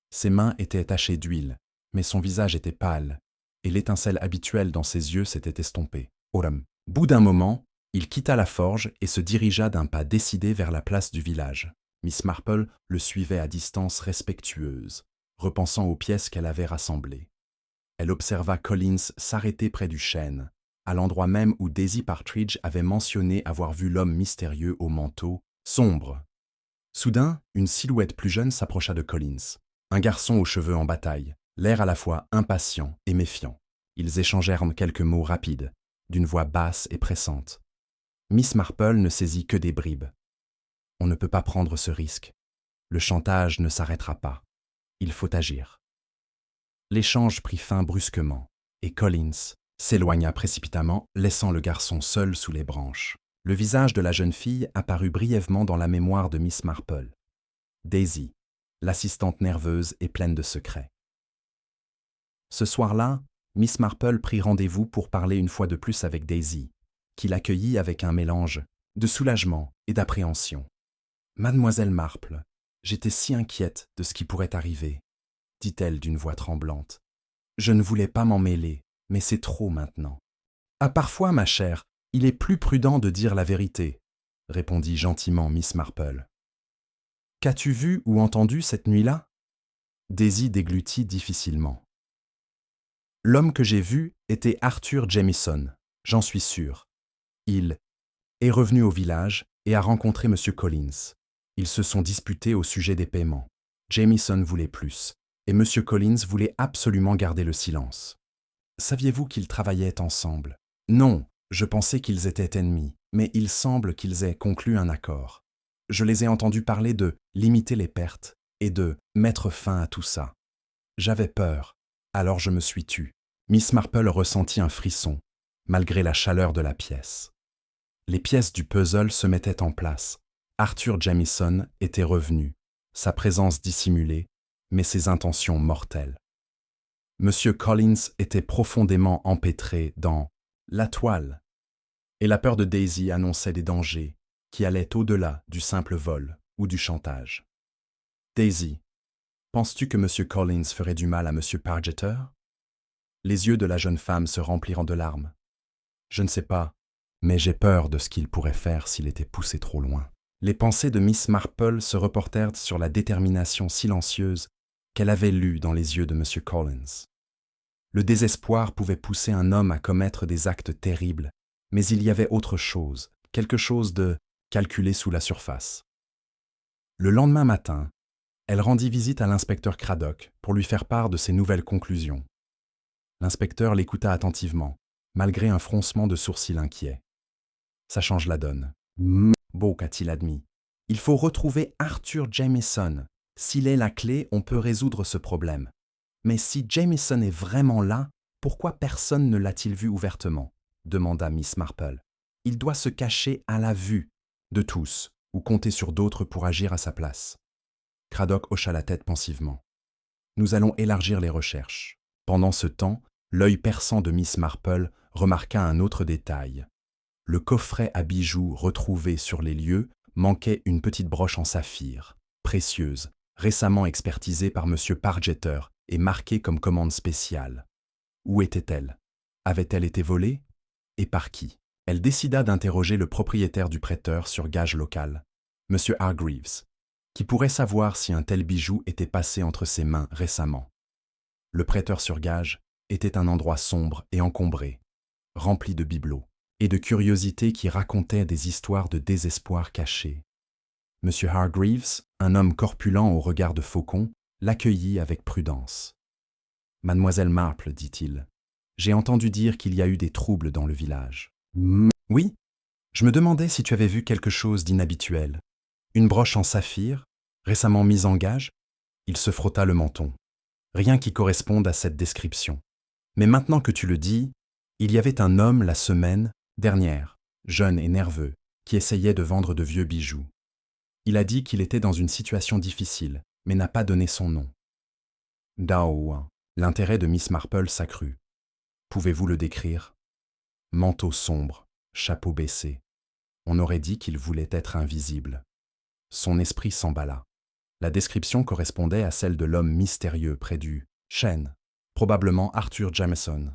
Ses mains étaient tachées d'huile, mais son visage était pâle, et l'étincelle habituelle dans ses yeux s'était estompée. Au bout d'un moment, il quitta la forge et se dirigea d'un pas décidé vers la place du village. Miss Marple le suivait à distance respectueuse, repensant aux pièces qu'elle avait rassemblées. Elle observa Collins s'arrêter près du chêne, à l'endroit même où Daisy Partridge avait mentionné avoir vu l'homme mystérieux au manteau sombre. Soudain, une silhouette plus jeune s'approcha de Collins, un garçon aux cheveux en bataille, l'air à la fois impatient et méfiant. Ils échangèrent quelques mots rapides, d'une voix basse et pressante. Miss Marple ne saisit que des bribes. On ne peut pas prendre ce risque. Le chantage ne s'arrêtera pas. Il faut agir. L'échange prit fin brusquement, et Collins s'éloigna précipitamment, laissant le garçon seul sous les branches. Le visage de la jeune fille apparut brièvement dans la mémoire de Miss Marple. Daisy, l'assistante nerveuse et pleine de secrets. Ce soir-là, Miss Marple prit rendez-vous pour parler une fois de plus avec Daisy, qui l'accueillit avec un mélange de soulagement et d'appréhension. « Mademoiselle Marple, j'étais si inquiète de ce qui pourrait arriver, » dit-elle d'une voix tremblante. « Je ne voulais pas m'en mêler, mais c'est trop maintenant. »« Ah, parfois, ma chère, il est plus prudent de dire la vérité, » répondit gentiment Miss Marple. « Qu'as-tu vu ou entendu cette nuit-là » Daisy déglutit difficilement. « L'homme que j'ai vu était Arthur Jamieson, j'en suis sûr. Il est revenu au village et a rencontré M. Collins. Ils se sont disputés au sujet des paiements. Jamieson voulait plus, et M. Collins voulait absolument garder le silence. Saviez-vous qu'ils travaillaient ensemble ? Non, je pensais qu'ils étaient ennemis, mais il semble qu'ils aient conclu un accord. Je les ai entendus parler de limiter les pertes et de mettre fin à tout ça. J'avais peur, alors je me suis tue. Miss Marple ressentit un frisson, malgré la chaleur de la pièce. Les pièces du puzzle se mettaient en place. Arthur Jamieson était revenu, sa présence dissimulée, mais ses intentions mortelles. Monsieur Collins était profondément empêtré dans la toile, et la peur de Daisy annonçait des dangers qui allaient au-delà du simple vol ou du chantage. « Daisy, penses-tu que Monsieur Collins ferait du mal à Monsieur Pargeter ?» Les yeux de la jeune femme se remplirent de larmes. « Je ne sais pas, mais j'ai peur de ce qu'il pourrait faire s'il était poussé trop loin. » Les pensées de Miss Marple se reportèrent sur la détermination silencieuse qu'elle avait lue dans les yeux de M. Collins. Le désespoir pouvait pousser un homme à commettre des actes terribles, mais il y avait autre chose, quelque chose de calculé sous la surface. Le lendemain matin, elle rendit visite à l'inspecteur Craddock pour lui faire part de ses nouvelles conclusions. L'inspecteur l'écouta attentivement, malgré un froncement de sourcils inquiet. « Ça change la donne. » Beau, qu'a-t-il admis. « Il faut retrouver Arthur Jamieson. S'il est la clé, on peut résoudre ce problème. Mais si Jamieson est vraiment là, pourquoi personne ne l'a-t-il vu ouvertement ?» demanda Miss Marple. « Il doit se cacher à la vue de tous, ou compter sur d'autres pour agir à sa place. » Craddock hocha la tête pensivement. « Nous allons élargir les recherches. » Pendant ce temps, l'œil perçant de Miss Marple remarqua un autre détail. Le coffret à bijoux retrouvé sur les lieux manquait une petite broche en saphir, précieuse, récemment expertisée par M. Pargeter et marquée comme commande spéciale. Où était-elle? Avait-elle été volée? Et par qui? Elle décida d'interroger le propriétaire du prêteur sur gage local, M. Hargreaves, qui pourrait savoir si un tel bijou était passé entre ses mains récemment. Le prêteur sur gage était un endroit sombre et encombré, rempli de bibelots et de curiosités qui racontaient des histoires de désespoir caché. M. Hargreaves, un homme corpulent au regard de faucon, l'accueillit avec prudence. « Mademoiselle Marple, dit-il, j'ai entendu dire qu'il y a eu des troubles dans le village. »« Oui, je me demandais si tu avais vu quelque chose d'inhabituel. Une broche en saphir, récemment mise en gage ?» Il se frotta le menton. « Rien qui corresponde à cette description. Mais maintenant que tu le dis, il y avait un homme la semaine dernière, jeune et nerveux, qui essayait de vendre de vieux bijoux. Il a dit qu'il était dans une situation difficile, mais n'a pas donné son nom. » Dao, l'intérêt de Miss Marple s'accrut. « Pouvez-vous le décrire ? » Manteau sombre, chapeau baissé. On aurait dit qu'il voulait être invisible. Son esprit s'emballa. La description correspondait à celle de l'homme mystérieux près du chêne. probablement Arthur Jameson.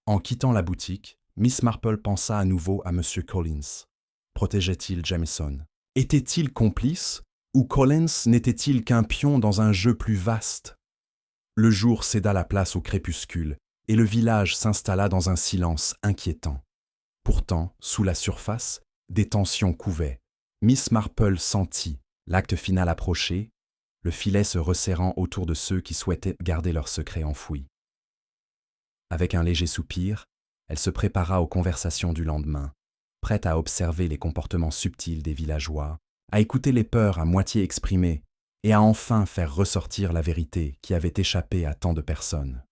En quittant la boutique, Miss Marple pensa à nouveau à M. Collins. Protégeait-il Jameson? Était-il complice? Ou Collins n'était-il qu'un pion dans un jeu plus vaste? Le jour céda la place au crépuscule, et le village s'installa dans un silence inquiétant. Pourtant, sous la surface, des tensions couvaient. Miss Marple sentit, l'acte final approcher, le filet se resserrant autour de ceux qui souhaitaient garder leur secret enfoui. Avec un léger soupir, elle se prépara aux conversations du lendemain, prête à observer les comportements subtils des villageois, à écouter les peurs à moitié exprimées et à enfin faire ressortir la vérité qui avait échappé à tant de personnes.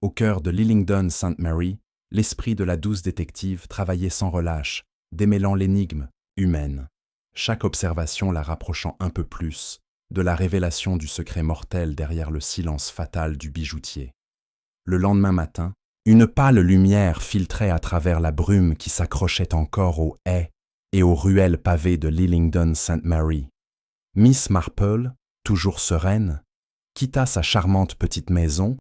Au cœur de Lillingdon St. Mary, l'esprit de la douce détective travaillait sans relâche, démêlant l'énigme humaine, chaque observation la rapprochant un peu plus de la révélation du secret mortel derrière le silence fatal du bijoutier. Le lendemain matin, une pâle lumière filtrait à travers la brume qui s'accrochait encore aux haies et aux ruelles pavées de Lillingdon St. Mary. Miss Marple, toujours sereine, quitta sa charmante petite maison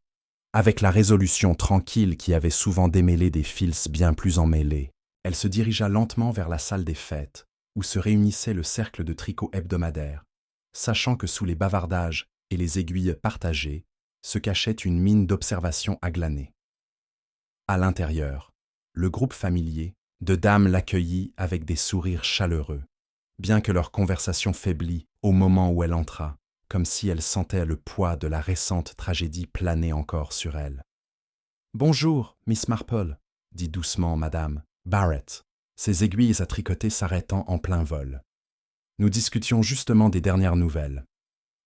avec la résolution tranquille qui avait souvent démêlé des fils bien plus emmêlés. Elle se dirigea lentement vers la salle des fêtes, où se réunissait le cercle de tricot hebdomadaire, sachant que sous les bavardages et les aiguilles partagées se cachait une mine d'observation aglanée. À l'intérieur, le groupe familier de dames l'accueillit avec des sourires chaleureux, bien que leur conversation faiblit au moment où elle entra, comme si elle sentait le poids de la récente tragédie planer encore sur elle. « Bonjour, Miss Marple, » dit doucement Madame Barrett, ses aiguilles à tricoter s'arrêtant en plein vol. « Nous discutions justement des dernières nouvelles. »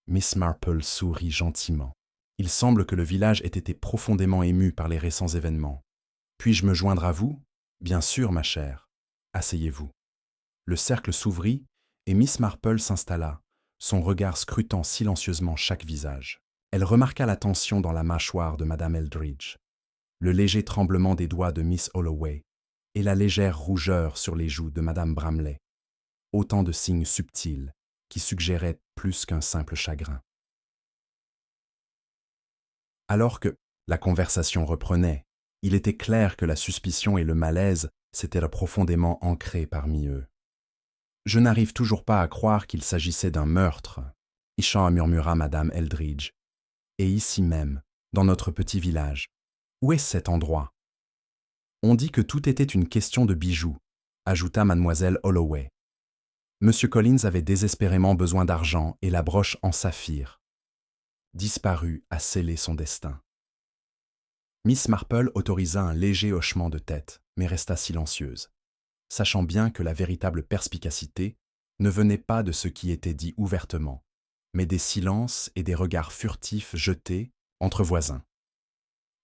Miss Marple sourit gentiment. Il semble que le village ait été profondément ému par les récents événements. « Puis-je me joindre à vous ? » ?»« Bien sûr, ma chère. Asseyez-vous. » Le cercle s'ouvrit et Miss Marple s'installa, son regard scrutant silencieusement chaque visage. Elle remarqua la tension dans la mâchoire de Madame Eldridge, le léger tremblement des doigts de Miss Holloway et la légère rougeur sur les joues de Madame Bramley. Autant de signes subtils qui suggéraient plus qu'un simple chagrin. Alors que la conversation reprenait, il était clair que la suspicion et le malaise s'étaient profondément ancrés parmi eux. « Je n'arrive toujours pas à croire qu'il s'agissait d'un meurtre, » murmura Madame Eldridge. « Et ici même, dans notre petit village, où est cet endroit ? » « On dit que tout était une question de bijoux, » ajouta Mademoiselle Holloway. Monsieur Collins avait désespérément besoin d'argent et la broche en saphir. Disparu a scellé son destin. Miss Marple autorisa un léger hochement de tête, mais resta silencieuse, sachant bien que la véritable perspicacité ne venait pas de ce qui était dit ouvertement, mais des silences et des regards furtifs jetés entre voisins.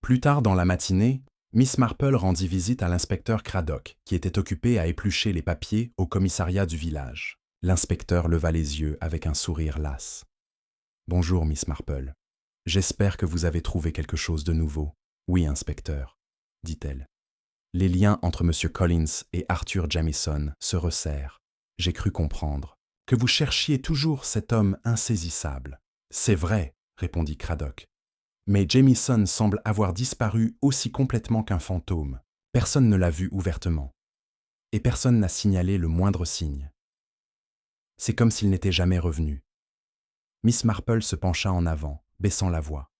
Plus tard dans la matinée, Miss Marple rendit visite à l'inspecteur Craddock, qui était occupé à éplucher les papiers au commissariat du village. L'inspecteur leva les yeux avec un sourire las. « Bonjour, Miss Marple. J'espère que vous avez trouvé quelque chose de nouveau. »« Oui, inspecteur, » dit-elle. Les liens entre M. Collins et Arthur Jameson se resserrent. J'ai cru comprendre que vous cherchiez toujours cet homme insaisissable. « C'est vrai, » répondit Craddock. Mais Jameson semble avoir disparu aussi complètement qu'un fantôme. Personne ne l'a vu ouvertement. Et personne n'a signalé le moindre signe. C'est comme s'il n'était jamais revenu. Miss Marple se pencha en avant, baissant la voix.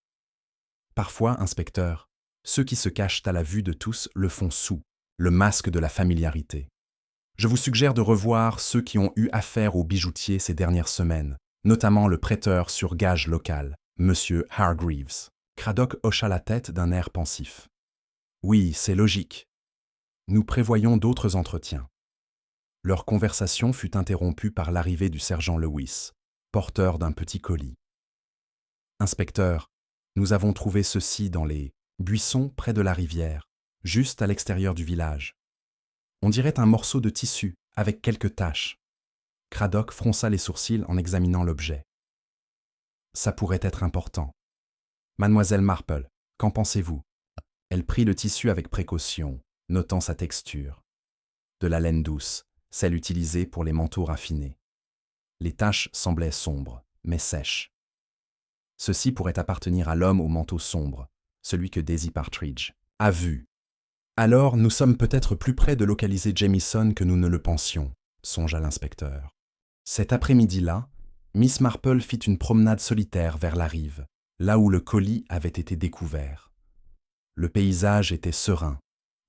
Parfois, inspecteur, ceux qui se cachent à la vue de tous le font sous le masque de la familiarité. Je vous suggère de revoir ceux qui ont eu affaire au bijoutier ces dernières semaines, notamment le prêteur sur gage local, M. Hargreaves. Craddock hocha la tête d'un air pensif. Oui, c'est logique. Nous prévoyons d'autres entretiens. Leur conversation fut interrompue par l'arrivée du sergent Lewis, porteur d'un petit colis. Inspecteur, nous avons trouvé ceci dans les buissons près de la rivière, juste à l'extérieur du village. On dirait un morceau de tissu avec quelques taches. Craddock fronça les sourcils en examinant l'objet. Ça pourrait être important. Mademoiselle Marple, qu'en pensez-vous ? Elle prit le tissu avec précaution, notant sa texture. De la laine douce, celle utilisée pour les manteaux raffinés. Les taches semblaient sombres, mais sèches. Ceci pourrait appartenir à l'homme au manteau sombre, celui que Daisy Partridge a vu. Alors, nous sommes peut-être plus près de localiser Jamison que nous ne le pensions, songea l'inspecteur. Cet après-midi-là, Miss Marple fit une promenade solitaire vers la rive, là où le colis avait été découvert. Le paysage était serein,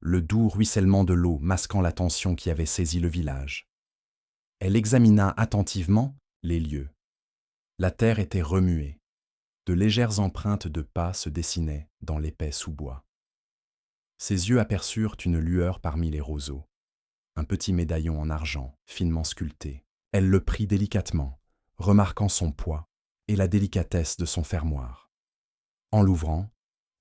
le doux ruissellement de l'eau masquant la tension qui avait saisi le village. Elle examina attentivement les lieux. La terre était remuée. De légères empreintes de pas se dessinaient dans l'épais sous-bois. Ses yeux aperçurent une lueur parmi les roseaux. Un petit médaillon en argent, finement sculpté. Elle le prit délicatement, remarquant son poids et la délicatesse de son fermoir. En l'ouvrant,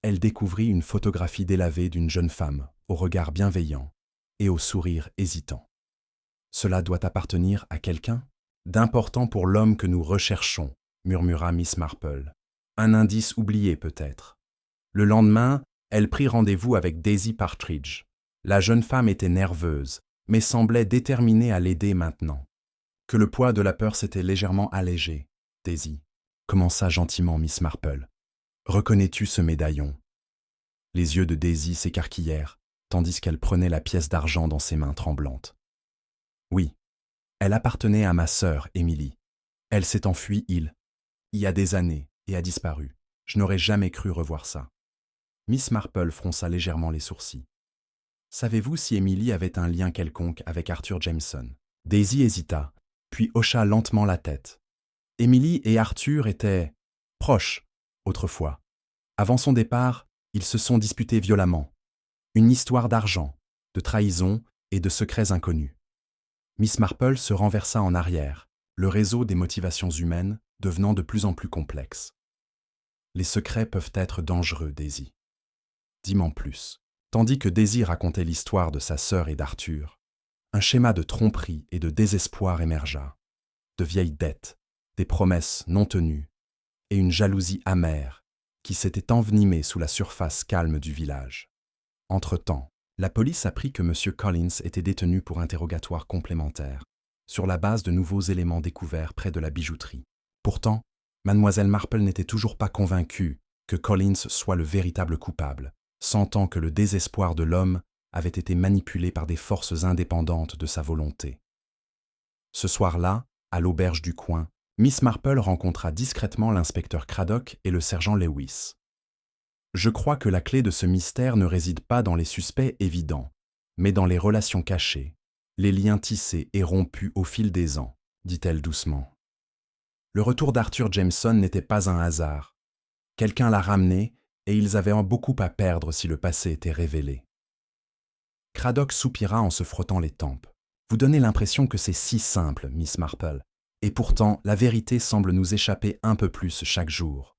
elle découvrit une photographie délavée d'une jeune femme, au regard bienveillant et au sourire hésitant. Cela doit appartenir à quelqu'un d'important pour l'homme que nous recherchons, murmura Miss Marple. Un indice oublié peut-être. Le lendemain, elle prit rendez-vous avec Daisy Partridge. La jeune femme était nerveuse, mais semblait déterminée à l'aider maintenant. Que le poids de la peur s'était légèrement allégé. Daisy, commença gentiment Miss Marple. Reconnais-tu ce médaillon? Les yeux de Daisy s'écarquillèrent, tandis qu'elle prenait la pièce d'argent dans ses mains tremblantes. Oui, elle appartenait à ma sœur, Émilie. Elle s'est enfuie, il y a des années, et a disparu. Je n'aurais jamais cru revoir ça. Miss Marple fronça légèrement les sourcils. Savez-vous si Émilie avait un lien quelconque avec Arthur Jameson? Daisy hésita, puis hocha lentement la tête. Émilie et Arthur étaient proches, autrefois. Avant son départ, ils se sont disputés violemment. Une histoire d'argent, de trahison et de secrets inconnus. Miss Marple se renversa en arrière, le réseau des motivations humaines devenant de plus en plus complexe. Les secrets peuvent être dangereux, Daisy. Dis-m'en plus. Tandis que Daisy racontait l'histoire de sa sœur et d'Arthur, un schéma de tromperie et de désespoir émergea. De vieilles dettes, des promesses non tenues, et une jalousie amère qui s'était envenimée sous la surface calme du village. Entre-temps, la police apprit que M. Collins était détenu pour interrogatoire complémentaire, sur la base de nouveaux éléments découverts près de la bijouterie. Pourtant, Mademoiselle Marple n'était toujours pas convaincue que Collins soit le véritable coupable, sentant que le désespoir de l'homme avait été manipulé par des forces indépendantes de sa volonté. Ce soir-là, à l'auberge du coin, Miss Marple rencontra discrètement l'inspecteur Craddock et le sergent Lewis. « Je crois que la clé de ce mystère ne réside pas dans les suspects évidents, mais dans les relations cachées, les liens tissés et rompus au fil des ans, dit-elle doucement. Le retour d'Arthur Jameson n'était pas un hasard. Quelqu'un l'a ramené et ils avaient beaucoup à perdre si le passé était révélé. » Craddock soupira en se frottant les tempes. « Vous donnez l'impression que c'est si simple, Miss Marple. Et pourtant, la vérité semble nous échapper un peu plus chaque jour. »«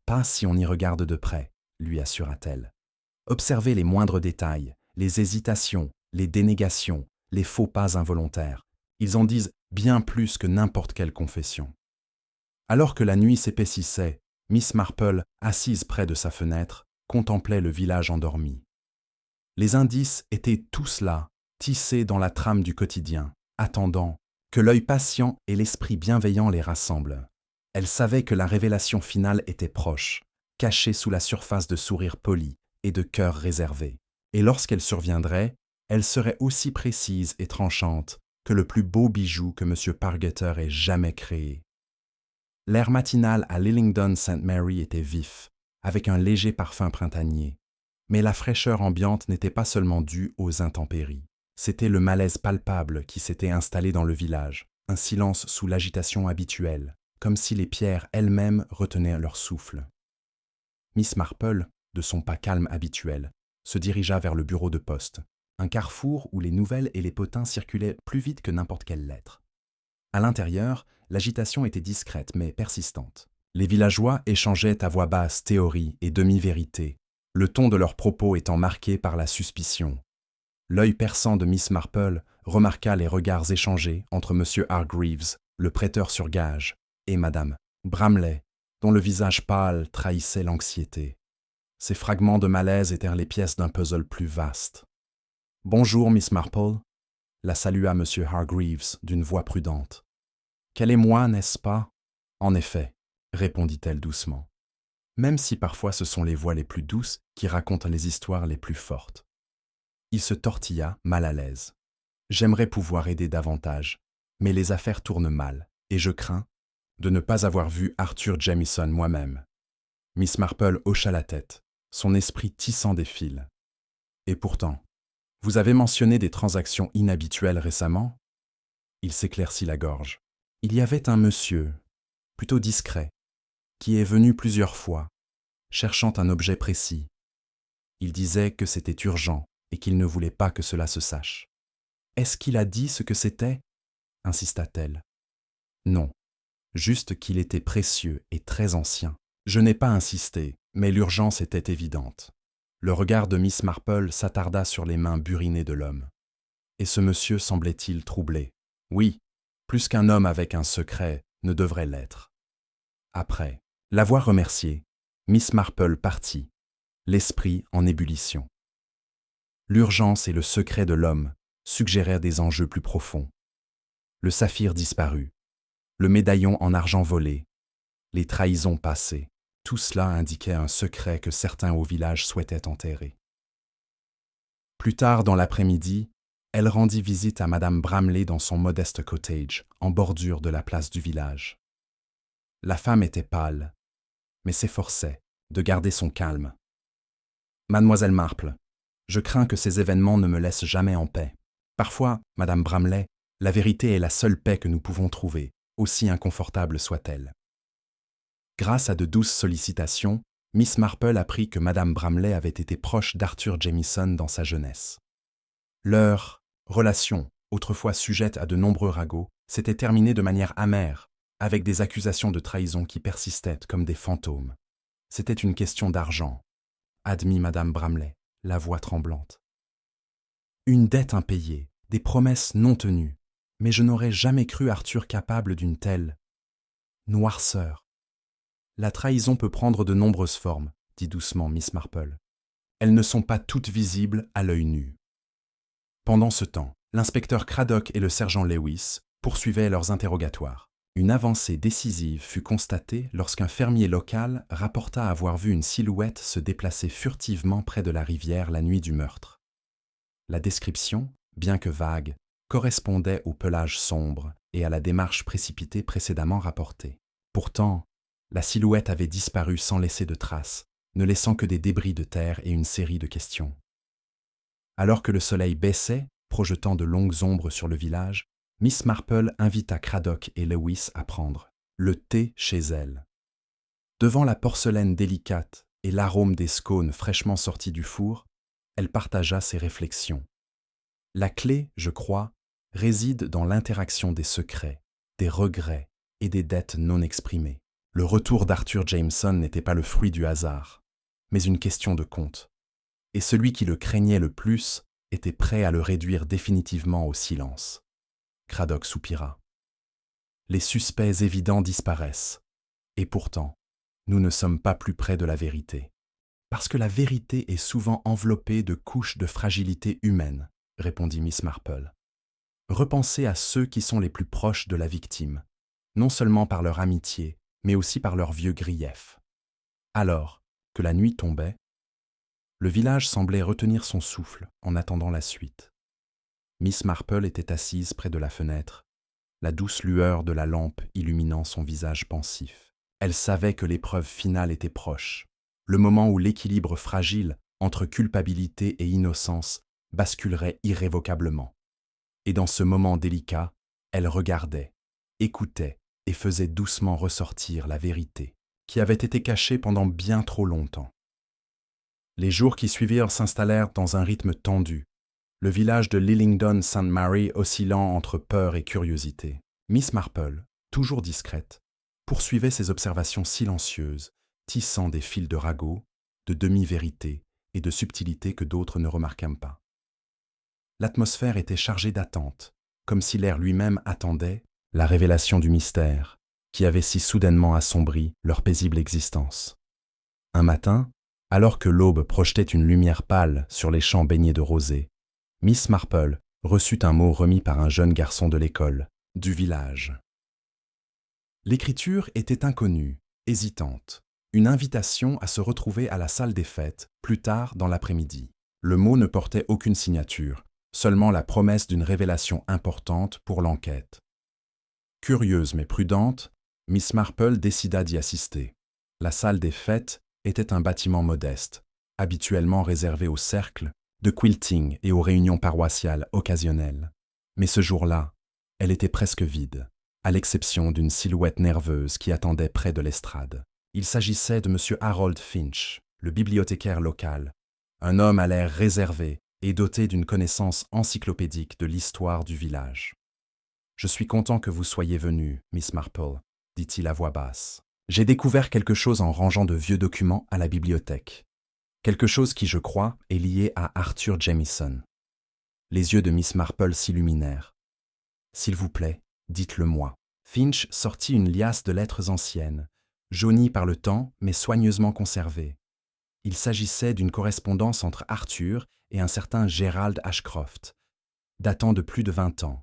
Pas si on y regarde de près, » lui assura-t-elle. « Observez les moindres détails, les hésitations, les dénégations, les faux pas involontaires. Ils en disent bien plus que n'importe quelle confession. » Alors que la nuit s'épaississait, Miss Marple, assise près de sa fenêtre, contemplait le village endormi. Les indices étaient tous là, tissés dans la trame du quotidien, attendant que l'œil patient et l'esprit bienveillant les rassemblent. Elle savait que la révélation finale était proche, cachée sous la surface de sourires polis et de cœurs réservés. Et lorsqu'elle surviendrait, elle serait aussi précise et tranchante que le plus beau bijou que M. Pargeter ait jamais créé. L'air matinal à Lillingdon St. Mary était vif, avec un léger parfum printanier. Mais la fraîcheur ambiante n'était pas seulement due aux intempéries. C'était le malaise palpable qui s'était installé dans le village, un silence sous l'agitation habituelle, comme si les pierres elles-mêmes retenaient leur souffle. Miss Marple, de son pas calme habituel, se dirigea vers le bureau de poste, un carrefour où les nouvelles et les potins circulaient plus vite que n'importe quelle lettre. À l'intérieur, l'agitation était discrète mais persistante. Les villageois échangeaient à voix basse théories et demi-vérités, le ton de leurs propos étant marqué par la suspicion. L'œil perçant de Miss Marple remarqua les regards échangés entre M. Hargreaves, le prêteur sur gage, et Mme Bramley, dont le visage pâle trahissait l'anxiété. Ces fragments de malaise étaient les pièces d'un puzzle plus vaste. « Bonjour, Miss Marple », la salua M. Hargreaves d'une voix prudente. « Quel émoi, n'est-ce pas ?»« En effet, » répondit-elle doucement. même si parfois ce sont les voix les plus douces qui racontent les histoires les plus fortes. Il se tortilla, mal à l'aise. J'aimerais pouvoir aider davantage, mais les affaires tournent mal, et je crains de ne pas avoir vu Arthur Jamieson moi-même. Miss Marple hocha la tête, son esprit tissant des fils. Et pourtant, vous avez mentionné des transactions inhabituelles récemment? Il s'éclaircit la gorge. Il y avait un monsieur, plutôt discret, qui est venu plusieurs fois, cherchant un objet précis. Il disait que c'était urgent et qu'il ne voulait pas que cela se sache. Est-ce qu'il a dit ce que c'était? Insista-t-elle. Non, juste qu'il était précieux et très ancien. Je n'ai pas insisté, mais l'urgence était évidente. Le regard de Miss Marple s'attarda sur les mains burinées de l'homme. Et ce monsieur semblait-il troublé. Oui, plus qu'un homme avec un secret ne devrait l'être. Après l'avoir remercié, Miss Marple partit, l'esprit en ébullition. L'urgence et le secret de l'homme suggérèrent des enjeux plus profonds. Le saphir disparut, le médaillon en argent volé, les trahisons passées, tout cela indiquait un secret que certains au village souhaitaient enterrer. Plus tard dans l'après-midi, elle rendit visite à Madame Bramley dans son modeste cottage, en bordure de la place du village. La femme était pâle, mais s'efforçait de garder son calme. « Mademoiselle Marple, je crains que ces événements ne me laissent jamais en paix. Parfois, Madame Bramley, la vérité est la seule paix que nous pouvons trouver, aussi inconfortable soit-elle. » Grâce à de douces sollicitations, Miss Marple apprit que Madame Bramley avait été proche d'Arthur Jamieson dans sa jeunesse. Leur relation, autrefois sujette à de nombreux ragots, s'était terminée de manière amère, avec des accusations de trahison qui persistaient comme des fantômes. C'était une question d'argent, admit Madame Bramley, la voix tremblante. Une dette impayée, des promesses non tenues, mais je n'aurais jamais cru Arthur capable d'une telle noirceur. La trahison peut prendre de nombreuses formes, dit doucement Miss Marple. Elles ne sont pas toutes visibles à l'œil nu. Pendant ce temps, l'inspecteur Craddock et le sergent Lewis poursuivaient leurs interrogatoires. Une avancée décisive fut constatée lorsqu'un fermier local rapporta avoir vu une silhouette se déplacer furtivement près de la rivière la nuit du meurtre. La description, bien que vague, correspondait au pelage sombre et à la démarche précipitée précédemment rapportée. Pourtant, la silhouette avait disparu sans laisser de traces, ne laissant que des débris de terre et une série de questions. Alors que le soleil baissait, projetant de longues ombres sur le village, Miss Marple invita Craddock et Lewis à prendre le thé chez elle. Devant la porcelaine délicate et l'arôme des scones fraîchement sortis du four, elle partagea ses réflexions. La clé, je crois, réside dans l'interaction des secrets, des regrets et des dettes non exprimées. Le retour d'Arthur Jamieson n'était pas le fruit du hasard, mais une question de compte. Et celui qui le craignait le plus était prêt à le réduire définitivement au silence. Craddock soupira. Les suspects évidents disparaissent, et pourtant, nous ne sommes pas plus près de la vérité. Parce que la vérité est souvent enveloppée de couches de fragilité humaine, répondit Miss Marple. Repensez à ceux qui sont les plus proches de la victime, non seulement par leur amitié, mais aussi par leurs vieux griefs. Alors que la nuit tombait, le village semblait retenir son souffle en attendant la suite. Miss Marple était assise près de la fenêtre, la douce lueur de la lampe illuminant son visage pensif. Elle savait que l'épreuve finale était proche, le moment où l'équilibre fragile entre culpabilité et innocence basculerait irrévocablement. Et dans ce moment délicat, elle regardait, écoutait et faisait doucement ressortir la vérité, qui avait été cachée pendant bien trop longtemps. Les jours qui suivirent s'installèrent dans un rythme tendu, le village de Lillingdon St. Mary oscillant entre peur et curiosité. Miss Marple, toujours discrète, poursuivait ses observations silencieuses, tissant des fils de ragots, de demi-vérités et de subtilités que d'autres ne remarquâment pas. L'atmosphère était chargée d'attente, comme si l'air lui-même attendait la révélation du mystère, qui avait si soudainement assombri leur paisible existence. Un matin, alors que l'aube projetait une lumière pâle sur les champs baignés de rosée, Miss Marple reçut un mot remis par un jeune garçon de l'école, du village. L'écriture était inconnue, hésitante, une invitation à se retrouver à la salle des fêtes plus tard dans l'après-midi. Le mot ne portait aucune signature, seulement la promesse d'une révélation importante pour l'enquête. Curieuse mais prudente, Miss Marple décida d'y assister. La salle des fêtes était un bâtiment modeste, habituellement réservé aux cercles, de quilting et aux réunions paroissiales occasionnelles. Mais ce jour-là, elle était presque vide, à l'exception d'une silhouette nerveuse qui attendait près de l'estrade. Il s'agissait de M. Harold Finch, le bibliothécaire local, un homme à l'air réservé et doté d'une connaissance encyclopédique de l'histoire du village. « Je suis content que vous soyez venue, Miss Marple, » dit-il à voix basse. « J'ai découvert quelque chose en rangeant de vieux documents à la bibliothèque. Quelque chose qui, je crois, est lié à Arthur Jamieson. » Les yeux de Miss Marple s'illuminèrent. « S'il vous plaît, dites-le-moi. » Finch sortit une liasse de lettres anciennes, jaunies par le temps mais soigneusement conservées. Il s'agissait d'une correspondance entre Arthur et un certain Gerald Ashcroft, datant de plus de 20 ans.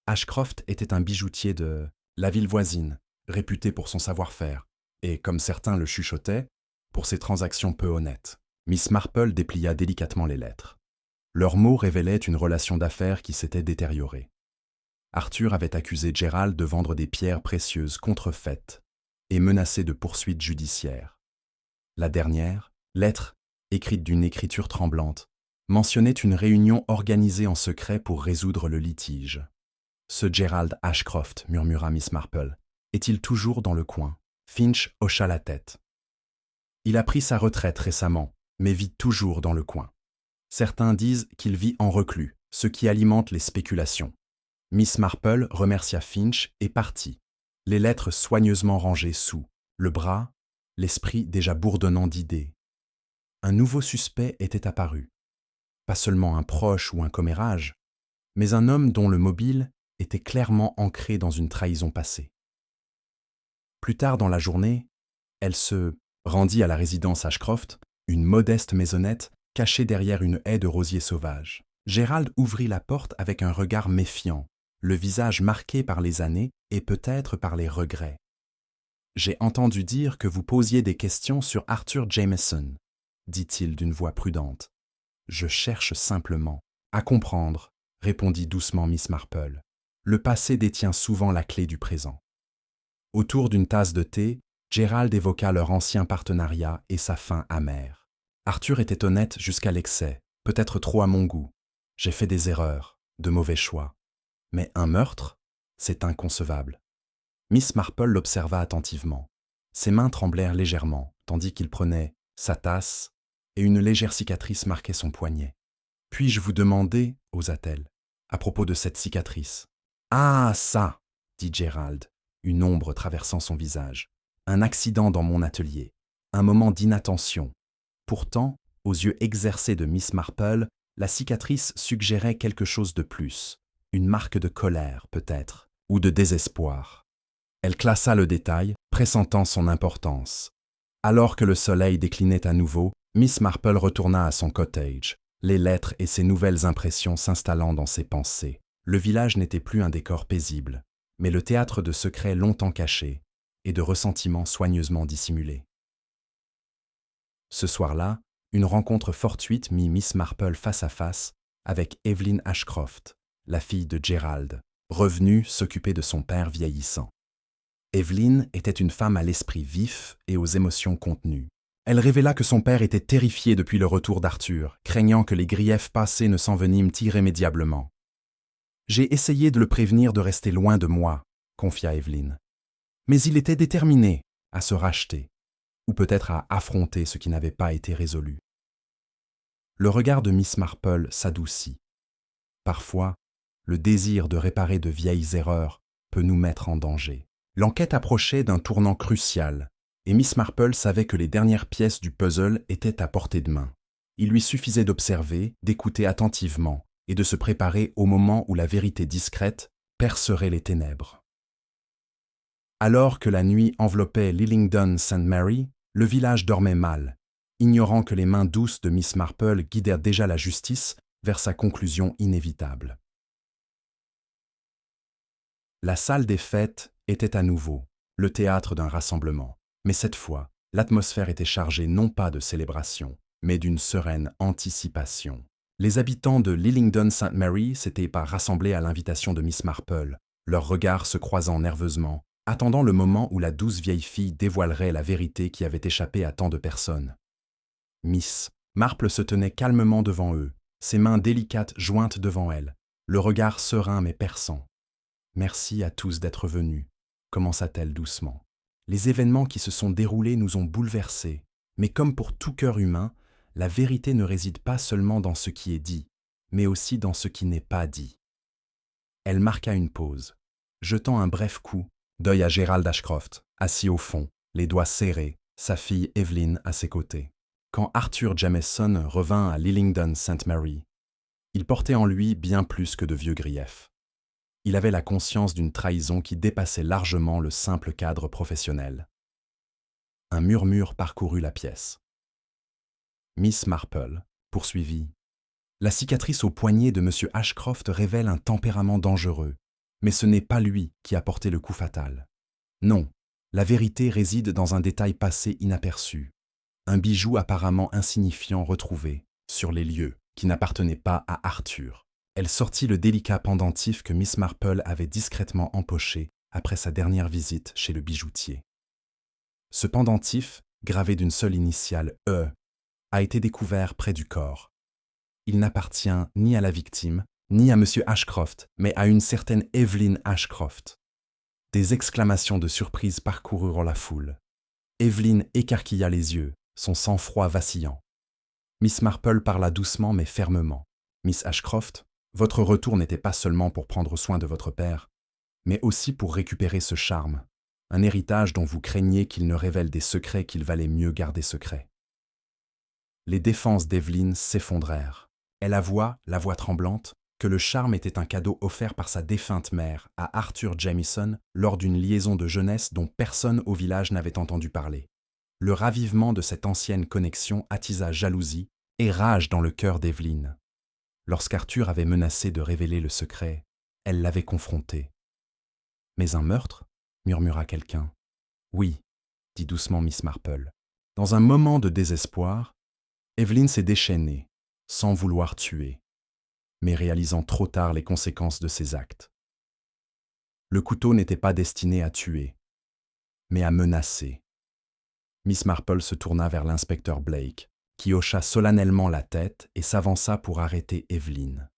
Ashcroft était un bijoutier de la ville voisine, réputé pour son savoir-faire, et, comme certains le chuchotaient, pour ses transactions peu honnêtes. Miss Marple déplia délicatement les lettres. Leurs mots révélaient une relation d'affaires qui s'était détériorée. Arthur avait accusé Gerald de vendre des pierres précieuses contrefaites et menacé de poursuites judiciaires. La dernière, lettre, écrite d'une écriture tremblante, mentionnait une réunion organisée en secret pour résoudre le litige. « Ce Gerald Ashcroft, » murmura Miss Marple, « est-il toujours dans le coin ?» Finch hocha la tête. « Il a pris sa retraite récemment, mais vit toujours dans le coin. Certains disent qu'il vit en reclus, ce qui alimente les spéculations. » Miss Marple remercia Finch et partit, les lettres soigneusement rangées sous le bras, l'esprit déjà bourdonnant d'idées. Un nouveau suspect était apparu. Pas seulement un proche ou un commérage, mais un homme dont le mobile était clairement ancré dans une trahison passée. Plus tard dans la journée, elle se rendit à la résidence Ashcroft, une modeste maisonnette cachée derrière une haie de rosiers sauvages. Gerald ouvrit la porte avec un regard méfiant, le visage marqué par les années et peut-être par les regrets. « J'ai entendu dire que vous posiez des questions sur Arthur Jamieson, » dit-il d'une voix prudente. « Je cherche simplement à comprendre, » répondit doucement Miss Marple. « Le passé détient souvent la clé du présent. » Autour d'une tasse de thé, Gerald évoqua leur ancien partenariat et sa fin amère. « Arthur était honnête jusqu'à l'excès, peut-être trop à mon goût. J'ai fait des erreurs, de mauvais choix. Mais un meurtre, c'est inconcevable. » Miss Marple l'observa attentivement. Ses mains tremblèrent légèrement, tandis qu'il prenait sa tasse, et une légère cicatrice marquait son poignet. « Puis-je vous demander, » osa-t-elle, « à propos de cette cicatrice ?»« Ah, ça !» dit Gerald, une ombre traversant son visage. « Un accident dans mon atelier, un moment d'inattention. » Pourtant, aux yeux exercés de Miss Marple, la cicatrice suggérait quelque chose de plus, une marque de colère peut-être, ou de désespoir. Elle classa le détail, pressentant son importance. Alors que le soleil déclinait à nouveau, Miss Marple retourna à son cottage, les lettres et ses nouvelles impressions s'installant dans ses pensées. Le village n'était plus un décor paisible, mais le théâtre de secrets longtemps cachés et de ressentiments soigneusement dissimulés. Ce soir-là, une rencontre fortuite mit Miss Marple face à face avec Evelyn Ashcroft, la fille de Gerald, revenue s'occuper de son père vieillissant. Evelyn était une femme à l'esprit vif et aux émotions contenues. Elle révéla que son père était terrifié depuis le retour d'Arthur, craignant que les griefs passés ne s'enveniment irrémédiablement. « J'ai essayé de le prévenir de rester loin de moi, » confia Evelyn. « Mais il était déterminé à se racheter, ou peut-être à affronter ce qui n'avait pas été résolu. » Le regard de Miss Marple s'adoucit. Parfois, le désir de réparer de vieilles erreurs peut nous mettre en danger. L'enquête approchait d'un tournant crucial, et Miss Marple savait que les dernières pièces du puzzle étaient à portée de main. Il lui suffisait d'observer, d'écouter attentivement, et de se préparer au moment où la vérité discrète percerait les ténèbres. Alors que la nuit enveloppait Lillingdon St. Mary, le village dormait mal, ignorant que les mains douces de Miss Marple guidèrent déjà la justice vers sa conclusion inévitable. La salle des fêtes était à nouveau le théâtre d'un rassemblement, mais cette fois, L'atmosphère était chargée non pas de célébration, mais d'une sereine anticipation. Les habitants de Lillingdon St. Mary s'étaient rassemblés à l'invitation de Miss Marple, leurs regards se croisant nerveusement, attendant le moment où la douce vieille fille dévoilerait la vérité qui avait échappé à tant de personnes. Miss Marple se tenait calmement devant eux, ses mains délicates jointes devant elle, le regard serein mais perçant. « Merci à tous d'être venus », commença-t-elle doucement. « Les événements qui se sont déroulés nous ont bouleversés, mais comme pour tout cœur humain, la vérité ne réside pas seulement dans ce qui est dit, mais aussi dans ce qui n'est pas dit. » Elle marqua une pause, jetant un bref coup d'œil à Gerald Ashcroft, assis au fond, les doigts serrés, sa fille Evelyn à ses côtés. Quand Arthur Jameson revint à Lillingdon St. Mary, il portait en lui bien plus que de vieux griefs. Il avait la conscience d'une trahison qui dépassait largement le simple cadre professionnel. Un murmure parcourut la pièce. Miss Marple poursuivit. « La cicatrice au poignet de M. Ashcroft révèle un tempérament dangereux, mais ce n'est pas lui qui a porté le coup fatal. Non, la vérité réside dans un détail passé inaperçu, un bijou apparemment insignifiant retrouvé, sur les lieux, qui n'appartenait pas à Arthur. » Elle sortit le délicat pendentif que Miss Marple avait discrètement empoché après sa dernière visite chez le bijoutier. Ce pendentif, gravé d'une seule initiale E, a été découvert près du corps. Il n'appartient ni à la victime, ni à M. Ashcroft, mais à une certaine Evelyn Ashcroft. Des exclamations de surprise parcoururent la foule. Evelyn écarquilla les yeux, son sang-froid vacillant. Miss Marple parla doucement mais fermement. « Miss Ashcroft, votre retour n'était pas seulement pour prendre soin de votre père, mais aussi pour récupérer ce charme, un héritage dont vous craigniez qu'il ne révèle des secrets qu'il valait mieux garder secrets. » Les défenses d'Evelyn s'effondrèrent. Elle avoua, la voix tremblante, que le charme était un cadeau offert par sa défunte mère à Arthur Jameson lors d'une liaison de jeunesse dont personne au village n'avait entendu parler. Le ravivement de cette ancienne connexion attisa jalousie et rage dans le cœur d'Evelyn. Lorsqu'Arthur avait menacé de révéler le secret, elle l'avait confronté. « Mais un meurtre » murmura quelqu'un. « Oui » dit doucement Miss Marple. Dans un moment de désespoir, Evelyn s'est déchaînée, sans vouloir tuer, mais réalisant trop tard les conséquences de ses actes. Le couteau n'était pas destiné à tuer, mais à menacer. Miss Marple se tourna vers l'inspecteur Blake, qui hocha solennellement la tête et s'avança pour arrêter Evelyn.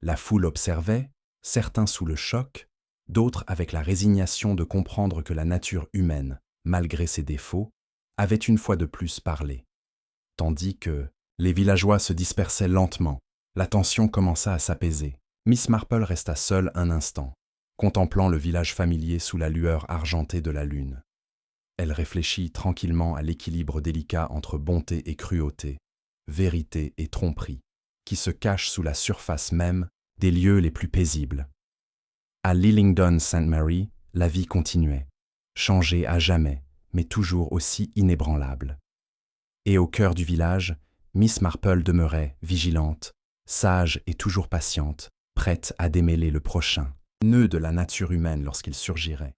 La foule observait, certains sous le choc, d'autres avec la résignation de comprendre que la nature humaine, malgré ses défauts, avait une fois de plus parlé. Tandis que les villageois se dispersaient lentement, la tension commença à s'apaiser. Miss Marple resta seule un instant, contemplant le village familier sous la lueur argentée de la lune. Elle réfléchit tranquillement à l'équilibre délicat entre bonté et cruauté, vérité et tromperie, qui se cachent sous la surface même des lieux les plus paisibles. À Lillingdon St. Mary, la vie continuait, changée à jamais, mais toujours aussi inébranlable. Et au cœur du village, Miss Marple demeurait vigilante, sage et toujours patiente, prête à démêler le prochain, nœud de la nature humaine lorsqu'il surgirait.